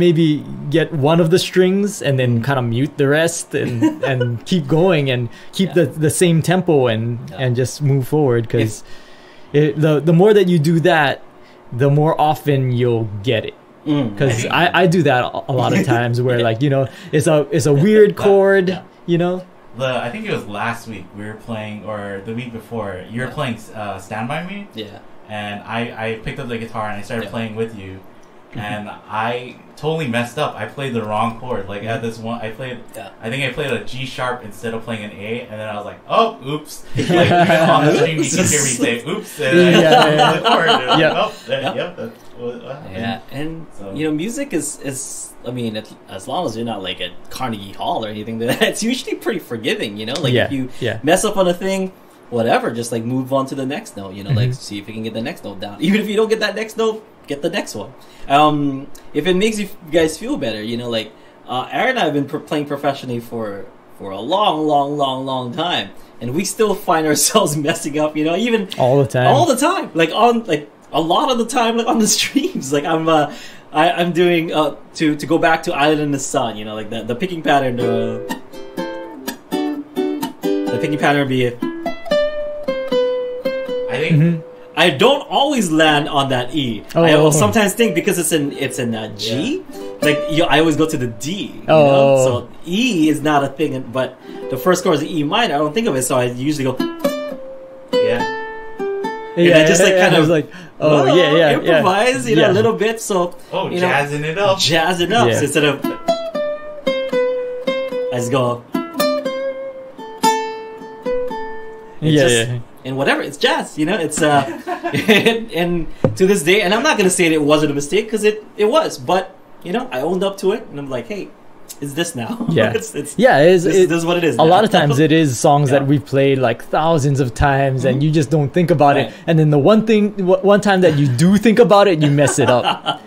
one of the strings and then kind of mute the rest and keep going and keep the same tempo and just move forward, because the more that you do that, the more often you'll get it. Because I do that a lot of times where like it's a weird chord. I think it was last week we were playing, or the week before, you were playing Stand By Me. Yeah. And I picked up the guitar and I started playing with you. and I totally messed up. I played the wrong chord. Like at this one, I think I played a G sharp instead of playing an A, and then I was like, oh, oops. Like on the stream, you can hear me say, oops, and then the chord. And and you know, music is I mean, as long as you're not like at Carnegie Hall or anything, it's usually pretty forgiving, you know? Like if you mess up on a thing, whatever, just like move on to the next note, you know, like see if you can get the next note down. Even if you don't get that next note, get the next one. If it makes you guys feel better, you know, like Aaron and I have been playing professionally for a long time, and we still find ourselves messing up, you know, even all the time, like on like a lot of the time, like on the streams. Like I'm doing to go back to Island in the Sun, you know, like the picking pattern, the picking pattern would be. I think I don't always land on that E. I will sometimes think because it's in G, like I always go to the D. You know? So E is not a thing, but the first chord is the E minor. I don't think of it, so I usually go. I just like kind of like improvise, you know, a little bit. So you know, jazzing it up. So instead of I just go. And whatever, it's jazz, you know. It's and to this day, and I'm not gonna say that it wasn't a mistake because it was, but you know, I owned up to it, and I'm like, hey, it's this now. This is what it is. A lot of times, it is songs that we've played like thousands of times, and you just don't think about it. And then the one time that you do think about it, you mess it up.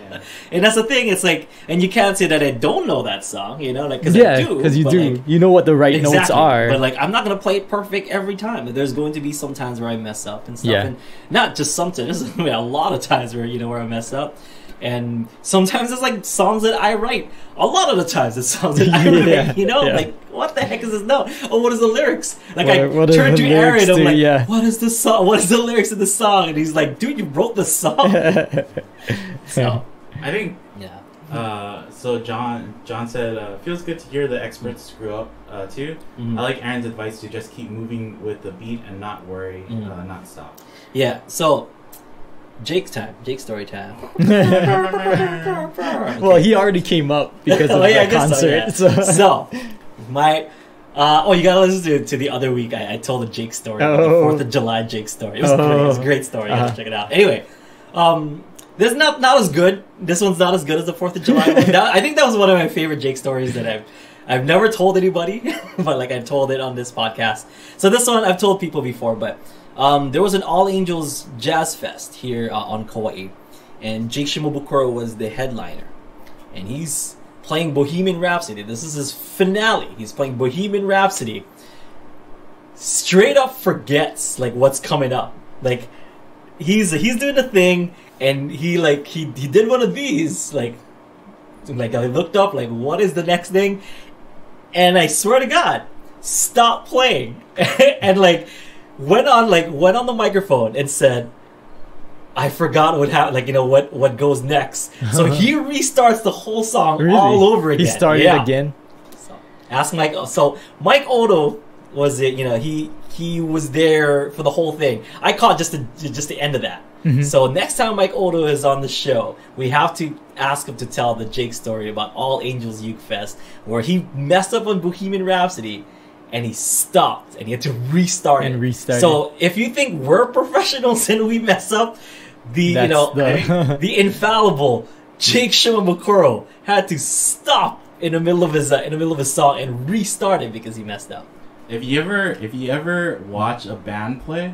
And that's the thing. It's like, and you can't say that I don't know that song, you know, like because I do. Because you do. Like, you know what the right notes are. But like, I'm not gonna play it perfect every time. There's going to be some times where I mess up and stuff, and not just sometimes. There's a lot of times where where I mess up. And sometimes it's like songs that I write. A lot of the times it's songs that I write. You know, like what the heck is this note? Oh, what is the lyrics? Like I turn to Aaron, I'm like, what is the song? What is the lyrics of the song? And he's like, dude, you wrote the song. So I think so John said feels good to hear the experts screw up too. I like Aaron's advice to just keep moving with the beat and not worry, not stop. Yeah. So. Jake's story time. Well, he already came up because of the concert. So my you gotta listen to the other week. I told the Jake story, the 4th of July Jake story. It was great. It was a great story. You gotta check it out. Anyway, this is not as good. This one's not as good as the 4th of July one. I think that was one of my favorite Jake stories that I've never told anybody, but like I told it on this podcast. So this one I've told people before, but. There was an All Angels Jazz Fest here on Kauai, and Jake Shimabukuro was the headliner, and he's playing Bohemian Rhapsody. This is his finale. He's playing Bohemian Rhapsody. Straight up forgets like what's coming up. Like he's doing a thing, and he did one of these like I looked up like what is the next thing, and I swear to God, stop playing and like. Went on the microphone and said, I forgot what happened, like, you know, what goes next. So he restarts the whole song all over again. He started again? So, ask Mike. So Mike Odo was it, you know, he was there for the whole thing. I caught just the end of that. So next time Mike Odo is on the show, we have to ask him to tell the Jake story about All Angels Uke Fest, where he messed up on Bohemian Rhapsody. And he stopped, and he had to restart it. So if you think we're professionals and we mess up, the infallible Jake Shimabukuro had to stop in the middle of his song and restart it because he messed up. If you ever watch a band play,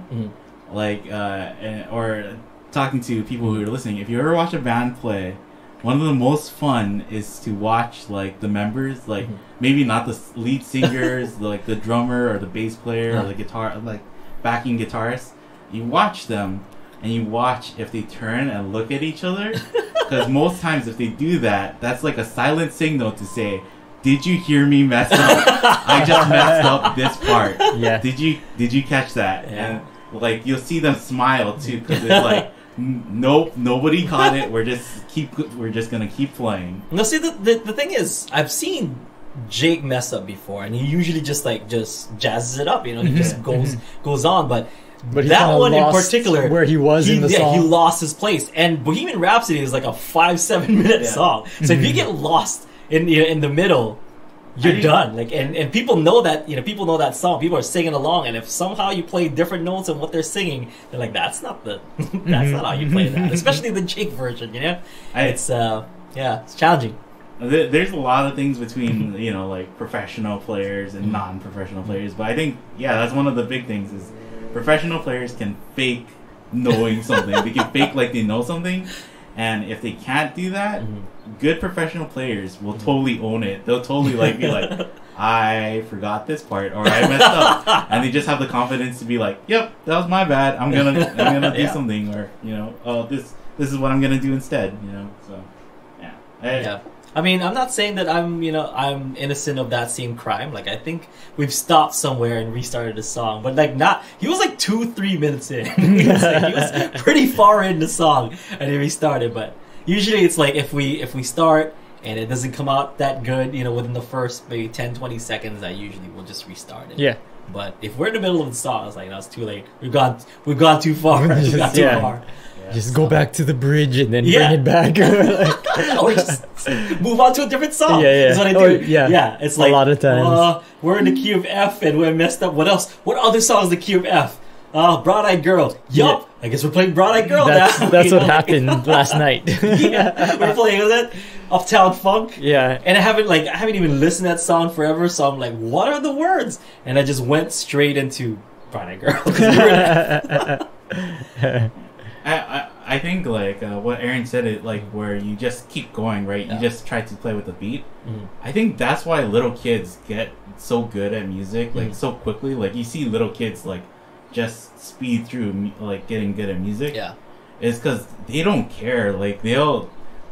or talking to people who are listening, if you ever watch a band play. One of the most fun is to watch like the members, like maybe not the lead singers, like the drummer or the bass player or the guitar, like backing guitarist. You watch them and you watch if they turn and look at each other, because most times if they do that, that's like a silent signal to say, "Did you hear me mess up? I just messed up this part. Yeah. Did you catch that?" And like you'll see them smile too, because it's like. Nope, nobody caught it. We're just gonna keep playing. No, see the thing is, I've seen Jake mess up before, and he usually just jazzes it up. You know, he just goes on. But But that one in particular, where he was in the song. He lost his place. And Bohemian Rhapsody is like a 5-7 minute song. So if you get lost in the middle, you're done. Like, and people know that, people know that song. People are singing along, and if somehow you play different notes of what they're singing, they're like, that's not how you play that. Especially the Jake version, it's challenging. There's a lot of things between like professional players and non-professional players, but I think that's one of the big things is professional players can fake knowing something. They can fake like they know something, and if they can't do that, good professional players will totally own it. They'll totally like be like, I forgot this part, or I messed up, and they just have the confidence to be like, yep, that was my bad. I'm gonna do something, or this is what I'm gonna do instead. So yeah. I mean, I'm not saying that I'm innocent of that same crime. Like, I think we've stopped somewhere and restarted the song, but he was like 2-3 minutes in. he was pretty far in the song and he restarted. But usually it's like if we start and it doesn't come out that good, within the first maybe 10-20 seconds, I usually will just restart it. Yeah. But if we're in the middle of the song, it's like, it's too late. We've gone too far. We've got too far. Just go back to the bridge and then bring it back. Or just move on to a different song. That's what I do. It's like a lot of times. We're in the key of F and we're messed up. What else? What other song is the key of F? Broad Eyed Girl. Yup. I guess we're playing Broad Eyed Girl now. That's what happened last night. We're playing, was it Uptown Funk? Yeah. And I haven't even listened to that song forever, so I'm like, what are the words? And I just went straight into Broad Eyed Girl. I think like what Aaron said, it like where you just keep going, right? You just try to play with the beat. I think that's why little kids get so good at music, like so quickly. Like you see little kids like just speed through like getting good at music. It's because they don't care. Like they'll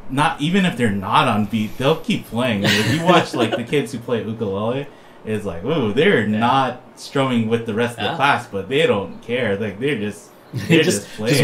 not, even if they're not on beat, they'll keep playing. Like, if you watch like the kids who play ukulele, it's like, oh, they're not strumming with the rest of the class, but they don't care. Like they're just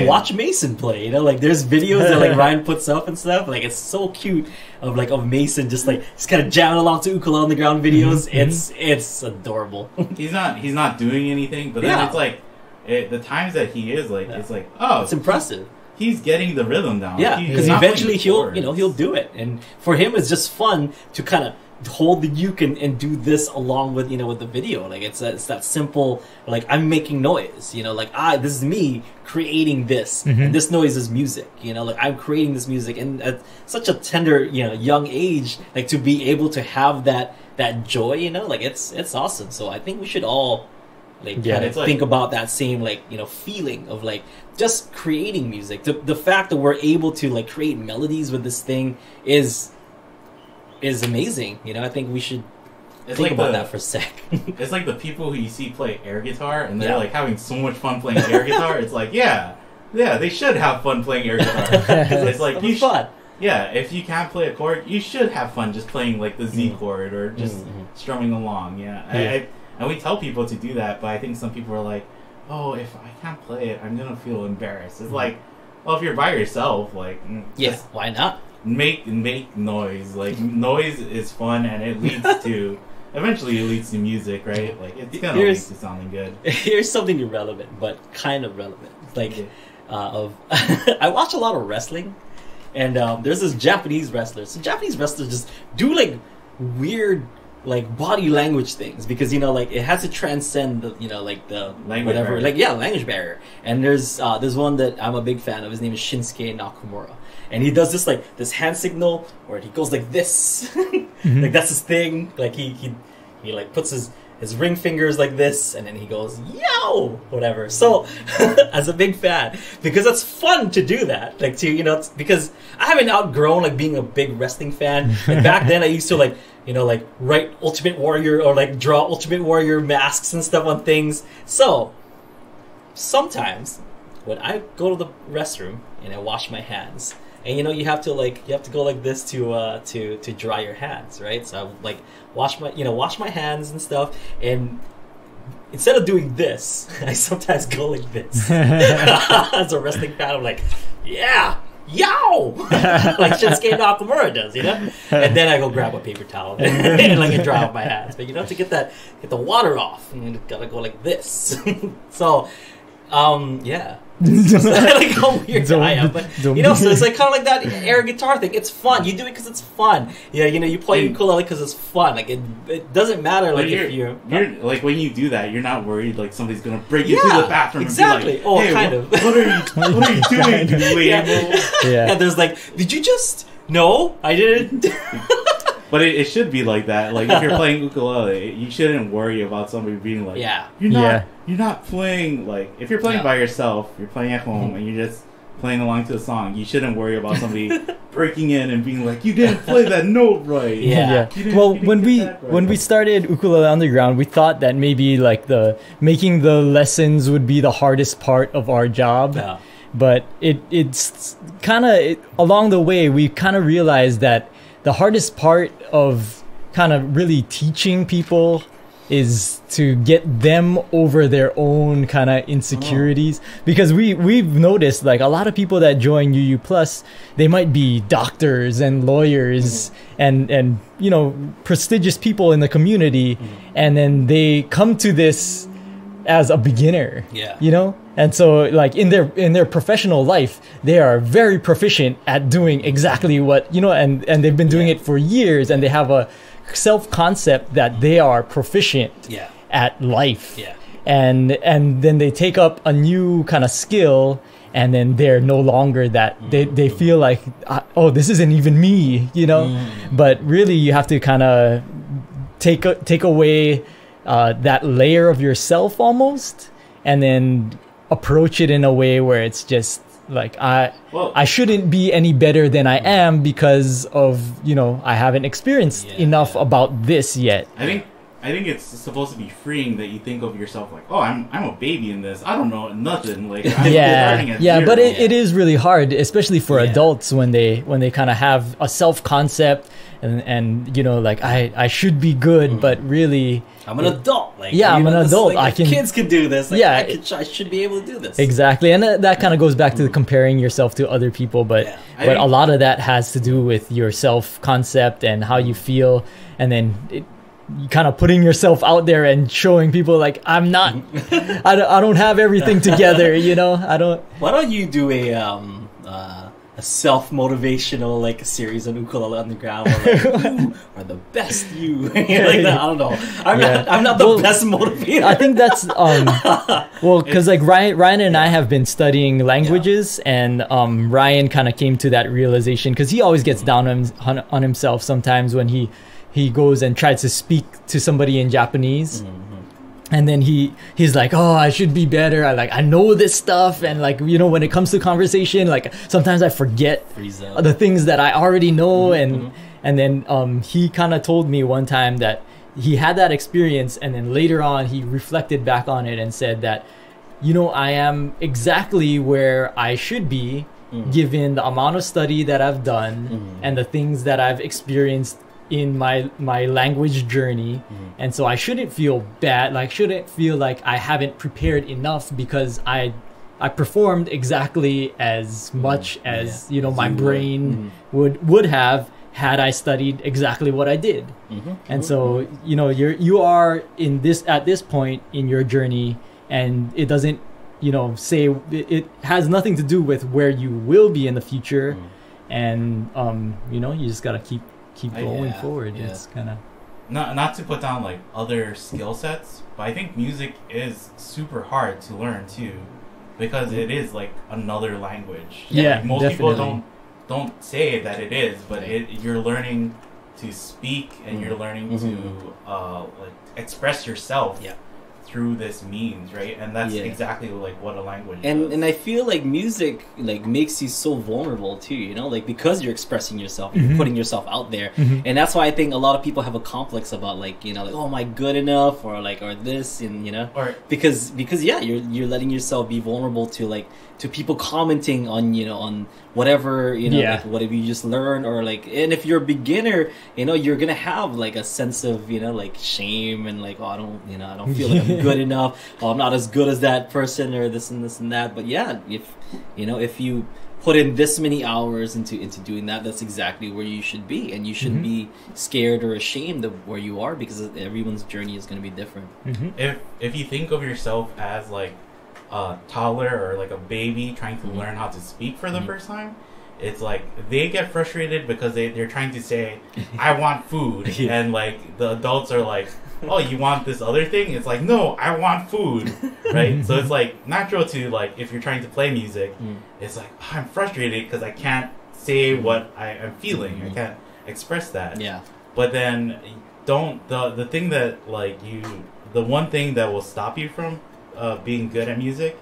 watch Mason play. Like there's videos that like Ryan puts up and stuff. Like it's so cute of Mason just kind of jamming along to ukulele on the ground videos. It's adorable. He's not doing anything, but then it's like the times that he is like it's like, oh, it's impressive. He's getting the rhythm down. Yeah, because eventually he'll do it, and for him it's just fun to kind of hold the uke and do this along with with the video. Like it's that simple, like I'm making noise, this is me creating this, and this noise is music, like I'm creating this music, and at such a tender young age, like to be able to have that joy, like it's awesome. So I think we should all think about that same feeling of just creating music. The fact that we're able to create melodies with this thing is amazing. I think we should think about that for a sec. It's like the people who you see play air guitar and they're having so much fun playing air guitar. It's like, they should have fun playing air guitar. It's like fun. Yeah, if you can't play a chord, you should have fun just playing the Z chord or just strumming along. And we tell people to do that, but I think some people are like, oh, if I can't play it, I'm gonna feel embarrassed. It's like, well, if you're by yourself, why not? Make noise. Noise is fun, and it leads to eventually it leads to music, right? It's gonna lead to something good. Here's something irrelevant, but kind of relevant. I watch a lot of wrestling, and there's this Japanese wrestler. So Japanese wrestlers just do weird body language things because it has to transcend the the language whatever barrier. Language barrier. And there's one that I'm a big fan of. His name is Shinsuke Nakamura. And he does this this hand signal where he goes like this. That's his thing. He puts his ring fingers like this, and then he goes, yo, whatever. So, as a big fan, because it's fun to do that, because I haven't outgrown being a big wrestling fan. And back then, I used to write Ultimate Warrior or draw Ultimate Warrior masks and stuff on things. So, sometimes when I go to the restroom and I wash my hands. And you have to go like this to dry your hands, right? So I wash my hands and stuff, and instead of doing this, I sometimes go like this. As a wrestling fan, I'm like, yeah, yow, like Shinsuke Nakamura does, And then I go grab a paper towel and dry off my hands. But to get the water off, you gotta go like this. So. Yeah. It's just like how weird I am, but so it's like kind of like that air guitar thing. It's fun. You do it because it's fun. Yeah, you play ukulele because it's fun. Like it doesn't matter. Like if you're like when you do that, you're not worried like somebody's gonna break into the bathroom. Exactly. And be like, hey, kind of. What are you doing, you Yeah. And there's like, did you just? No, I didn't. But it should be like that. Like if you're playing ukulele, you shouldn't worry about somebody being like, you're not playing like if you're playing by yourself, you're playing at home and you're just playing along to the song. You shouldn't worry about somebody breaking in and being like, you didn't play that note right. Well, when we started Ukulele Underground, we thought that maybe like making the lessons would be the hardest part of our job. Yeah. But it's kind of along the way we kind of realized that the hardest part of kind of really teaching people is to get them over their own kind of insecurities. Because we've noticed like a lot of people that join UU Plus, they might be doctors and lawyers and prestigious people in the community, and then they come to this as a beginner. And so like in their professional life, they are very proficient at doing exactly what and they've been doing it for years, and they have a self-concept that they are proficient at life. And then they take up a new kind of skill, and then they're no longer that. They feel like, oh, this isn't even me, But really you have to kind of take away that layer of yourself almost, and then approach it in a way where it's just like I shouldn't be any better than I am because of I haven't experienced enough about this yet. I think it's supposed to be freeing that you think of yourself like, oh, I'm a baby in this. I don't know nothing. Like I'm starting at zero. But it is really hard, especially for adults when they kind of have a self concept and like I should be good, but really I'm an adult. Like I'm an adult. Like, kids can do this. Like, I should be able to do this. Exactly, and that kind of goes back to comparing yourself to other people. But a lot of that has to do with your self concept and how you feel, and then kind of putting yourself out there and showing people like I'm not. I don't have everything together. I don't. Why don't you do a self-motivational like series on Ukulele Underground where like, you are the best you like that. I don't know. I'm not the best motivator. I think that's because like Ryan and I have been studying languages, and Ryan kind of came to that realization because he always gets down on himself sometimes when he goes and tries to speak to somebody in Japanese. And then he's like, oh, I should be better. I know this stuff, and like when it comes to conversation, like sometimes I forget the things that I already know, and then he kind of told me one time that he had that experience, and then later on he reflected back on it and said that I am exactly where I should be given the amount of study that I've done and the things that I've experienced in my language journey, and so I shouldn't feel bad, like shouldn't feel like I haven't prepared enough because I performed exactly as much as my brain would have had I studied exactly what I did. And so you are in this at this point in your journey, and it doesn't say it has nothing to do with where you will be in the future, and you just gotta keep going forward. It's kind of not to put down like other skill sets, but I think music is super hard to learn too, because it is like another language. Like most people don't say that it is, but you're learning to speak, and you're learning to like express yourself through this means, right? And that's exactly like what a language does. And I feel like music like makes you so vulnerable too, like because you're expressing yourself, you're putting yourself out there. And that's why I think a lot of people have a complex about like, like, oh, am I good enough, or this, and or because you're letting yourself be vulnerable to people commenting on on whatever like whatever you just learned, or like, and if you're a beginner, you're gonna have like a sense of like shame and like, oh, I don't feel like I'm good enough, oh, I'm not as good as that person, or this and this and that. But if you put in this many hours into doing that, that's exactly where you should be, and you shouldn't be scared or ashamed of where you are, because everyone's journey is going to be different. If you think of yourself as like a toddler or like a baby trying to learn how to speak for the first time, it's like they get frustrated because they're trying to say, I want food. And like the adults are like, oh, you want this other thing? It's like, no, I want food. Right? So it's like natural to like, if you're trying to play music, it's like, oh, I'm frustrated because I can't say what I'm feeling. I can't express that. Yeah. But then the thing that like the one thing that will stop you from being good at music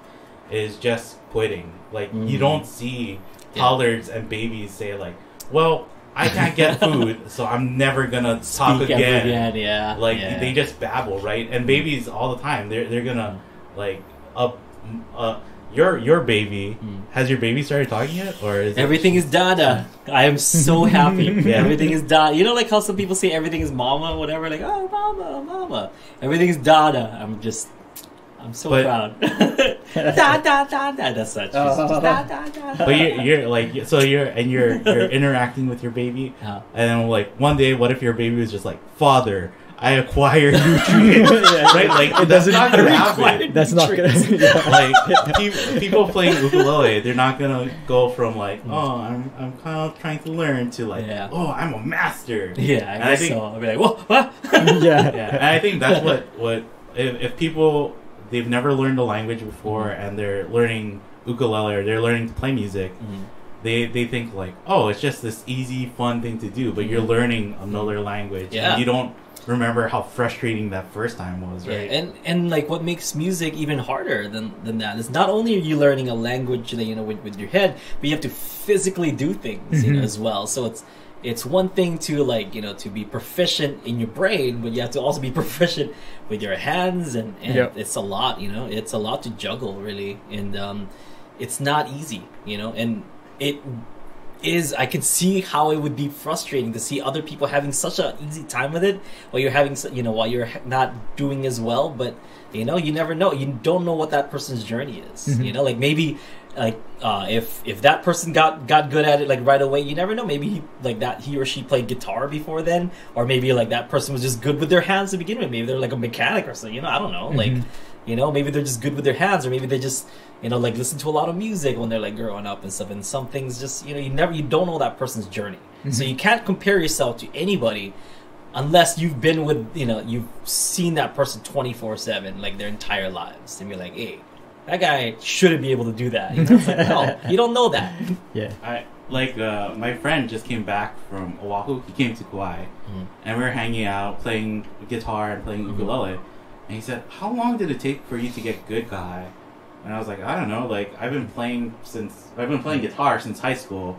is just quitting. Like you don't see toddlers and babies say like, well, I can't get food, so I'm never gonna talk again. Like they just babble, right? And babies all the time, they're gonna like your baby, has your baby started talking yet, or is everything is Dada? I am so happy. Everything is Dada. You know, like how some people say everything is Mama, whatever. Like, oh, Mama. Everything is Dada. I'm so proud. Da da da da. That's such. Da da da. But you're like, so you're interacting with your baby, and then like one day, what if your baby was just like, Father, I acquire nutrients, right? Like it doesn't not gonna happen. That's not gonna. Like people playing ukulele, they're not gonna go from like, oh, I'm kind of trying to learn to like, oh, I'm a master. Yeah, I think so. I'll be like, whoa, what? Yeah. And I think that's what if people, they've never learned a language before and they're learning ukulele or they're learning to play music, they think like, oh, it's just this easy, fun thing to do, but you're learning another language and you don't remember how frustrating that first time was, right? And like what makes music even harder than that is not only are you learning a language that, you know, with your head, but you have to physically do things, you know, as well. So it's one thing to like, you know, to be proficient in your brain, but you have to also be proficient with your hands, and it's a lot, you know, it's a lot to juggle really, and it's not easy, you know, and it is, I can see how it would be frustrating to see other people having such an easy time with it while you're having, you know, while you're not doing as well. But you know, you never know, you don't know what that person's journey is, you know, like maybe like if that person got good at it like right away, you never know, maybe he or she played guitar before then, or maybe like that person was just good with their hands to begin with, maybe they're like a mechanic or something, you know, I don't know, like, you know, maybe they're just good with their hands, or maybe they just, you know, like listen to a lot of music when they're like growing up and stuff, and some things just, you know, you don't know that person's journey, so you can't compare yourself to anybody unless you've been with, you know, you've seen that person 24/7 like their entire lives, and you're like, hey, that guy shouldn't be able to do that, you know? It's like, no, you don't know that. My friend just came back from Oahu. He came to Kauai, and we were hanging out, playing guitar and playing ukulele. And he said, "How long did it take for you to get good, Kahai?" And I was like, "I don't know. Like I've been playing guitar since high school,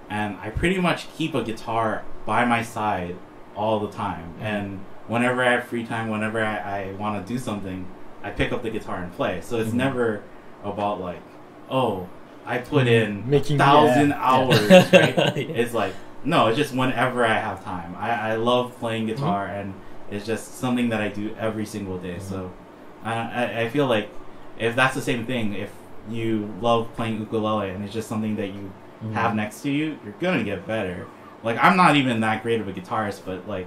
and I pretty much keep a guitar by my side all the time. And whenever I have free time, whenever I want to do something, I pick up the guitar and play. So it's never about like, oh, I put in 1,000 hours. Right? It's like, no, it's just whenever I have time. I love playing guitar, and it's just something that I do every single day. So I feel like if that's the same thing, if you love playing ukulele and it's just something that you have next to you, you're gonna get better. Like I'm not even that great of a guitarist, but like,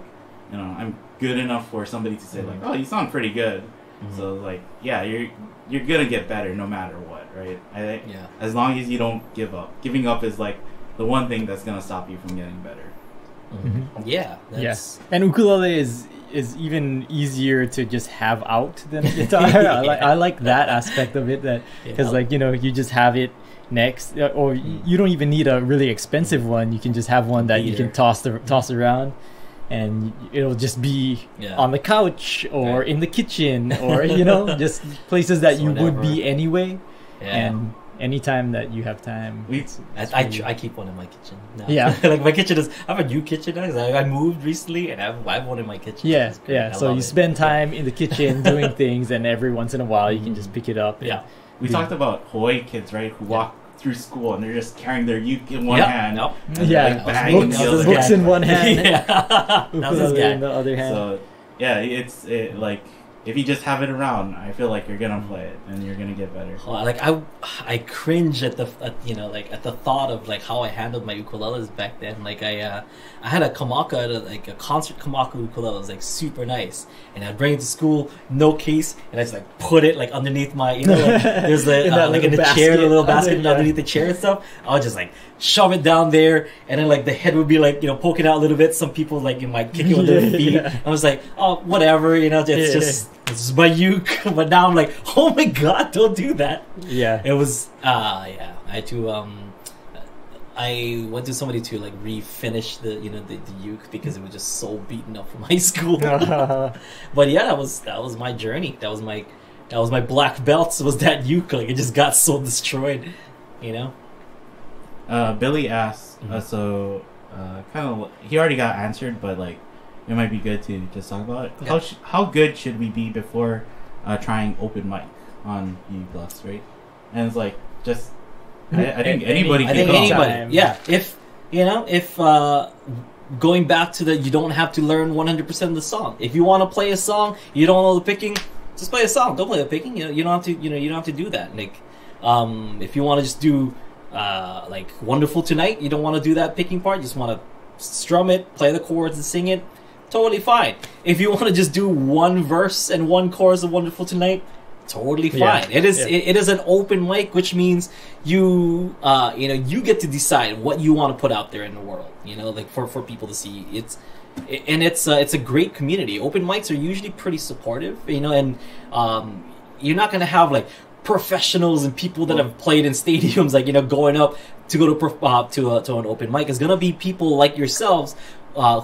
you know, I'm good enough for somebody to say like, oh, you sound pretty good. So like, yeah, you're gonna get better no matter what, right? I think as long as you don't give up. Giving up is like the one thing that's gonna stop you from getting better. Yes, and ukulele is even easier to just have out than a guitar. I like that aspect of it, that because like, you know, you just have it next, or you don't even need a really expensive one. You can just have one that you can toss around, and it'll just be on the couch or in the kitchen, or you know, just places that you would be anyway. And anytime that you have time, I keep one in my kitchen now. Like my kitchen is, I have a new kitchen now because I moved recently, and I have one in my kitchen. So you spend time in the kitchen doing things, and every once in a while you can just pick it up. We talked about Hawaii kids, right, who walk through school and they're just carrying their uke in one hand. Books in one hand. That was in the other hand. So it's like if you just have it around, I feel like you're gonna play it and you're gonna get better. Like I cringe at the at the thought of like how I handled my ukuleles back then. Like I had a kamaka, like a concert kamaka ukulele. It was like super nice, and I'd bring it to school, no case, and I just like put it like underneath my, like, there's like in the chair, the little basket underneath the chair and stuff. I would just like shove it down there, and then like the head would be like poking out a little bit. Some people like might kick it with their feet. I was like, oh, whatever, it's just it's my uke. But now I'm like, oh my god, don't do that. Yeah, it was I had to I went to somebody to like refinish the the uke because it was just so beaten up from high school. But yeah, that was my journey. That was my black belts. Was that uke? Like it just got so destroyed, Billy asked, so kind of he already got answered, but like it might be good to just talk about it. Yeah. How good should we be before trying open mic on U+, right? And it's like just I think anybody can go. Anybody, yeah. If going back to you don't have to learn 100% of the song. If you want to play a song, you don't know the picking, just play a song. Don't play the picking. You don't have to. You don't have to do that. Like, if you want to just do like Wonderful Tonight, you don't want to do that picking part. You just want to strum it, play the chords, and sing it. Totally fine. If you want to just do one verse and one chorus of Wonderful Tonight, totally fine. It is an open mic, which means you get to decide what you want to put out there in the world. Like for people to see. It's a great community. Open mics are usually pretty supportive. And you're not gonna have like professionals and people that have played in stadiums, like going up to go to an open mic. It's gonna be people like yourselves.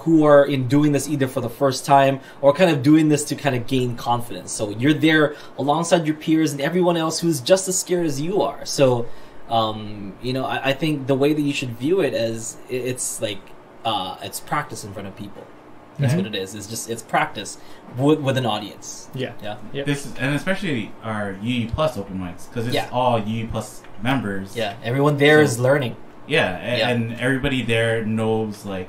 Who are doing this either for the first time or kind of doing this to kind of gain confidence. So you're there alongside your peers and everyone else who's just as scared as you are. So, I think the way that you should view it as it's like it's practice in front of people. That's what it is. It's practice with an audience. Yeah. This is, and especially our UU Plus open mics because it's all UU Plus members. Yeah, everyone there is learning. Yeah, and everybody there knows like.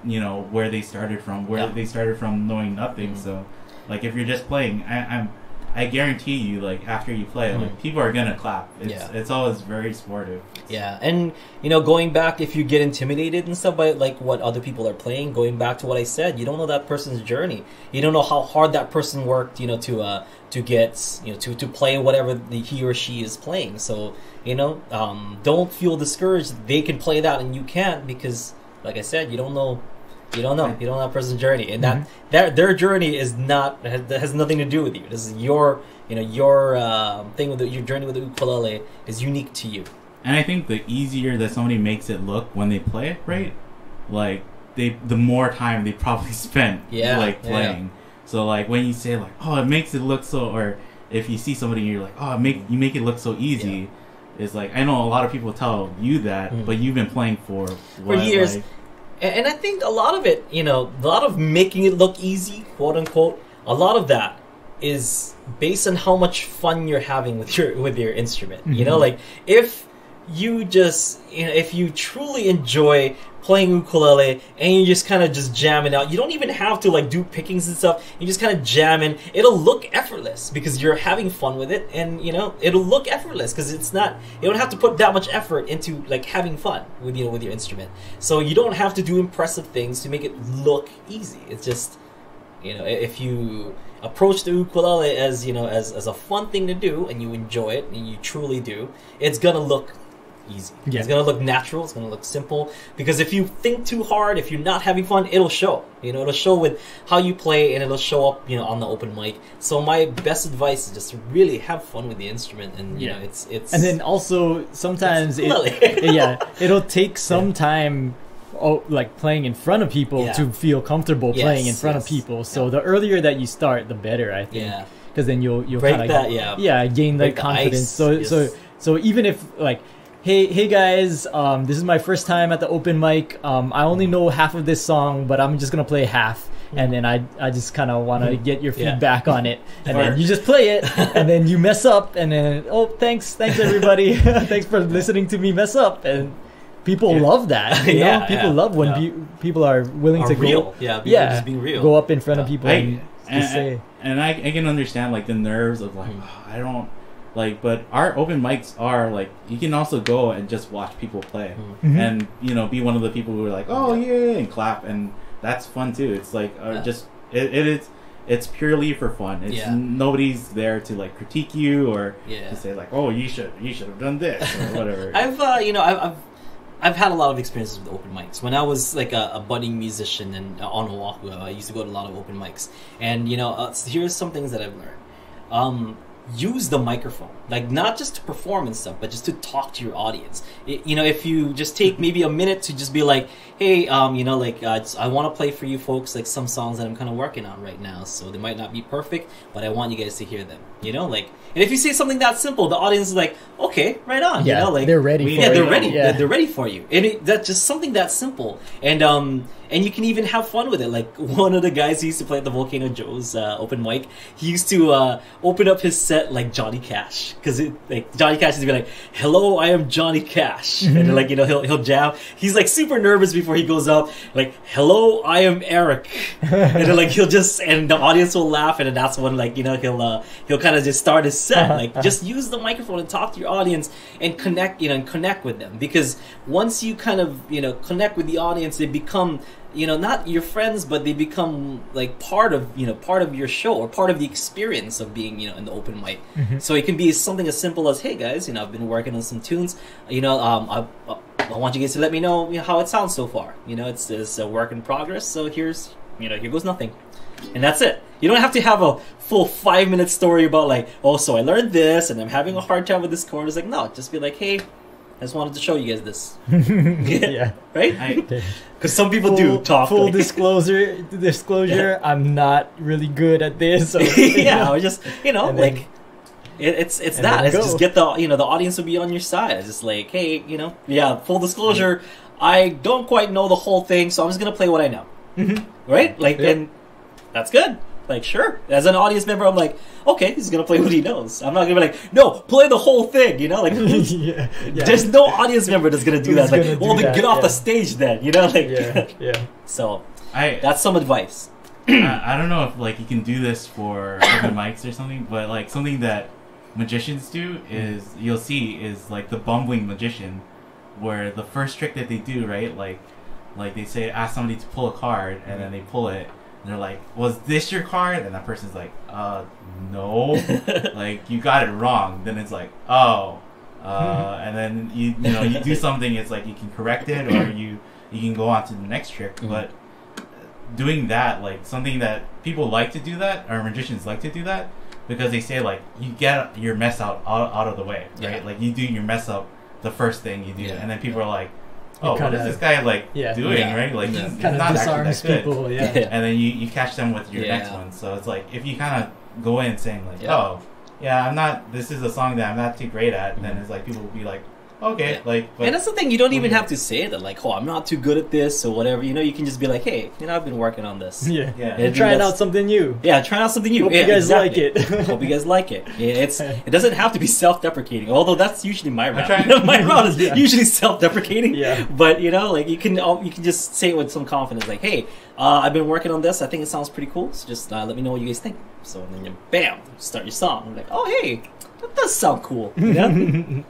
Where they started from, they started from knowing nothing. So, like, if you're just playing, I guarantee you, like, after you play, like, people are gonna clap. It's always very supportive. Yeah, and going back, if you get intimidated and stuff by like what other people are playing, going back to what I said, you don't know that person's journey. You don't know how hard that person worked, to get, to play whatever he or she is playing. So, don't feel discouraged. They can play that and you can't because, like I said, you don't know that person's journey, and that their journey has nothing to do with you. This is your thing with your journey with the ukulele is unique to you. And I think the easier that somebody makes it look when they play it, right? Like the more time they probably spent playing. Yeah. So like when you say like, oh, it makes it look so, or if you see somebody and you're like, oh, you make it look so easy. Yeah. It's like I know a lot of people tell you that, but you've been playing for years. Like, and I think a lot of it, a lot of making it look easy, quote unquote, a lot of that is based on how much fun you're having with your instrument. Like if you just, if you truly enjoy playing ukulele and you just kind of just jamming out, you don't even have to like do pickings and stuff. You just kind of jamming. It'll look effortless because you're having fun with it, and it'll look effortless because it's not. You don't have to put that much effort into like having fun with with your instrument. So you don't have to do impressive things to make it look easy. It's just if you approach the ukulele as as a fun thing to do and you enjoy it and you truly do, it's gonna look easy. Yeah. It's gonna look natural. It's gonna look simple. Because if you think too hard, if you're not having fun, it'll show. It'll show with how you play, and it'll show up, on the open mic. So my best advice is just to really have fun with the instrument, and it's. And then also sometimes it'll take some time. Like playing in front of people to feel comfortable playing in front of people. So the earlier that you start, the better, I think. Yeah. Because then you'll kind of gain that confidence. So even if like. Hey guys, this is my first time at the open mic. I only know half of this song, but I'm just gonna play half, and then I just kind of want to get your feedback on it, and then you just play it, and then you mess up, and then thanks everybody, thanks for listening to me mess up, and people love that. People love when people are willing to real. go, just being real. Go up in front of people and to say. And I can understand like the nerves of like I don't like, but our open mics are like you can also go and just watch people play and you know be one of the people who are like oh yeah and clap, and that's fun too. It's like just it's purely for fun. It's nobody's there to like critique you or to say like oh you should have done this or whatever. I've had a lot of experiences with open mics. When I was like a budding musician and on Oahu, I used to go to a lot of open mics. And you know, here's some things that I've learned. Use the microphone, like not just to perform and stuff, but just to talk to your audience. You know, if you just take maybe a minute to just be like, hey, you know, like I want to play for you folks like some songs that I'm kind of working on right now. So they might not be perfect, but I want you guys to hear them. You know, like, and if you say something that simple, the audience is like, okay, right on. Yeah, you know, like they're ready. They're ready. Yeah. They're ready for you, and that's just something that simple. And you can even have fun with it. Like one of the guys who used to play at the Volcano Joe's open mic, he used to open up his set like Johnny Cash, because like Johnny Cash used to be like, "Hello, I am Johnny Cash," and then, like, you know, he'll jam. He's like super nervous before he goes up, like, "Hello, I am Eric," and then like he'll just, and the audience will laugh, and then that's when, like, you know, he'll kind of just start his set. Like, just use the microphone and talk to your audience and connect, you know, and connect with them, because once you kind of, you know, connect with the audience, they become, you know, not your friends, but they become like part of your show or part of the experience of being, you know, in the open mic. So it can be something as simple as, hey guys, you know, I've been working on some tunes, you know, I want you guys to let me know, you know, how it sounds so far. You know, it's a work in progress, so here's, you know, here goes nothing. And that's it. You don't have to have a full 5-minute story about like, oh, so I learned this and I'm having a hard time with this chord. It's like, no, just be like, hey, I just wanted to show you guys this. Yeah. Right? Because some people do talk. Full like, disclosure, I'm not really good at this. So, yeah, or just, you know, like, it's that. It's just get the, you know, the audience will be on your side. It's just like, hey, you know, yeah, full disclosure, I don't quite know the whole thing, so I'm just going to play what I know. Right? Like, and that's good. Like, sure. As an audience member, I'm like, okay, he's going to play what he knows. I'm not going to be like, no, play the whole thing, you know? Like, there's no audience member that's going to do that. Like, well, then get off the stage then, you know? Like, So, that's some advice. I don't know if, like, you can do this for open mics or something, but, like, something that magicians do is, you'll see, is, like, the bumbling magician, where the first trick that they do, right, like they say, ask somebody to pull a card, and then they pull it, and they're like, was this your card? And that person's like, no. Like, you got it wrong. Then it's like, oh. And then, you know, you do something, it's like you can correct it, or you can go on to the next trick. But doing that, like, something that people like to do that, or magicians like to do that, because they say, like, you get your mess out of the way, right? Like, you do your mess up the first thing you do, and then people are like, oh, what is this guy like doing, right? Like, he's kind not of actually disarms that good. people, And then you catch them with your next one. So it's like, if you kind of go in saying like, oh, yeah, this is a song that I'm not too great at, then it's like, people will be like, okay, like, but, and that's the thing, you don't even have to say that, like, oh, I'm not too good at this or whatever, you know. You can just be like, hey, you know, I've been working on this. And trying out something new. Trying out something new. Hope you guys like it. Hope you guys like it. It doesn't have to be self-deprecating, although that's usually my route. My route is usually self-deprecating. But, you know, like, you can just say it with some confidence, like, hey, I've been working on this, I think it sounds pretty cool, so just let me know what you guys think. So then you, bam, start your song. I'm like, oh, hey, that does sound cool. You know?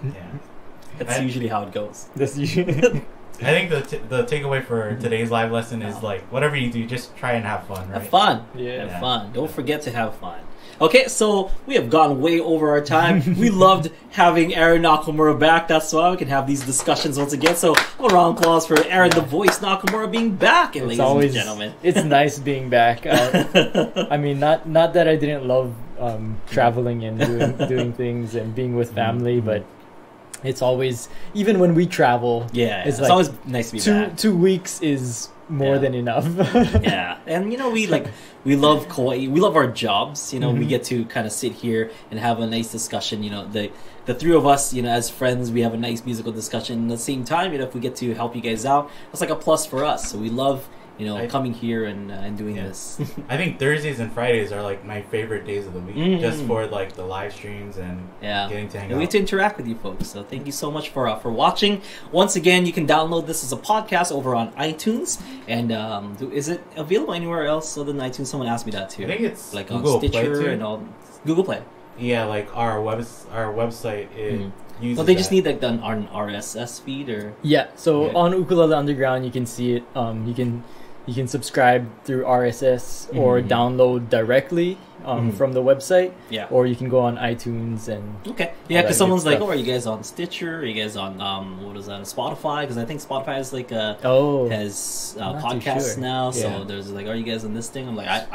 That's usually how it goes. That's usually. I think the takeaway for today's live lesson is, like, whatever you do, just try and have fun, right? Have fun. Have fun. Don't forget to have fun. Okay, so we have gone way over our time. We loved having Aaron Nakamura back. That's why we can have these discussions once again. So a round of applause for Aaron the Voice Nakamura being back, and ladies and gentlemen. It's nice being back. I mean, not that I didn't love traveling and doing things and being with family, but it's always, even when we travel, it's like, always nice to be back. 2 weeks is more than enough. And you know, we love Kauai. We love our jobs. You know, we get to kind of sit here and have a nice discussion. You know, the three of us, you know, as friends, we have a nice musical discussion. At the same time, you know, if we get to help you guys out, that's like a plus for us. So we love coming here and doing this. I think Thursdays and Fridays are like my favorite days of the week, just for like the live streams and getting to hang out. We get to interact with you folks. So thank you so much for watching. Once again, you can download this as a podcast over on iTunes. And is it available anywhere else other than iTunes? Someone asked me that too. I think it's like Google on Stitcher Play too. and all. Google Play. Yeah, like our website uses. So they just need like an RSS feed or So on Ukulele Underground, you can see it. You can subscribe through RSS or download directly from the website. Yeah. Or you can go on iTunes and because someone's like, "Oh, are you guys on Stitcher? Are you guys on what is that? Spotify?" Because I think Spotify is like has podcasts now. So there's like, "Are you guys on this thing?" I'm like,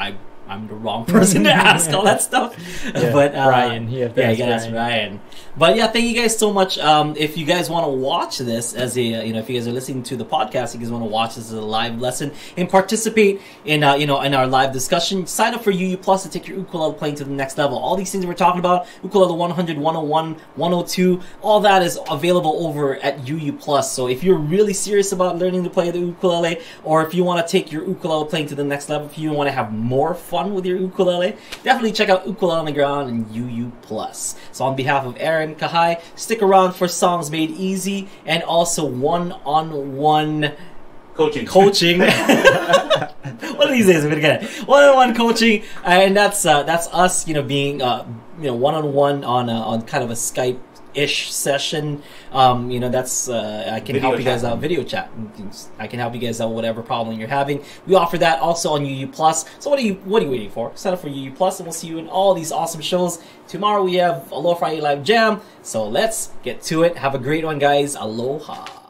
I'm the wrong person to ask all that stuff. But Ryan, you gotta ask Ryan. But thank you guys so much. If you guys want to watch this as a if you guys are listening to the podcast, you guys want to watch this as a live lesson and participate in in our live discussion, sign up for UU Plus to take your ukulele playing to the next level. All these things we're talking about, ukulele 100, 101, 102, all that is available over at UU Plus. So if you're really serious about learning to play the ukulele, or if you want to take your ukulele playing to the next level, if you want to have more fun with your ukulele, definitely check out Ukulele on the Ground and UU Plus. So on behalf of Aaron, Kahai, stick around for Songs Made Easy and also one-on-one coaching. One of these days I'm gonna get it. One-on-one coaching, and that's us, being one-on-one on kind of a Skype-ish session. That's I can help you guys out. Video chat. I can help you guys out with whatever problem you're having. We offer that also on UU Plus. So what are you waiting for? Sign up for UU Plus, and we'll see you in all these awesome shows. Tomorrow we have Aloha Friday Live Jam. So let's get to it. Have a great one, guys. Aloha.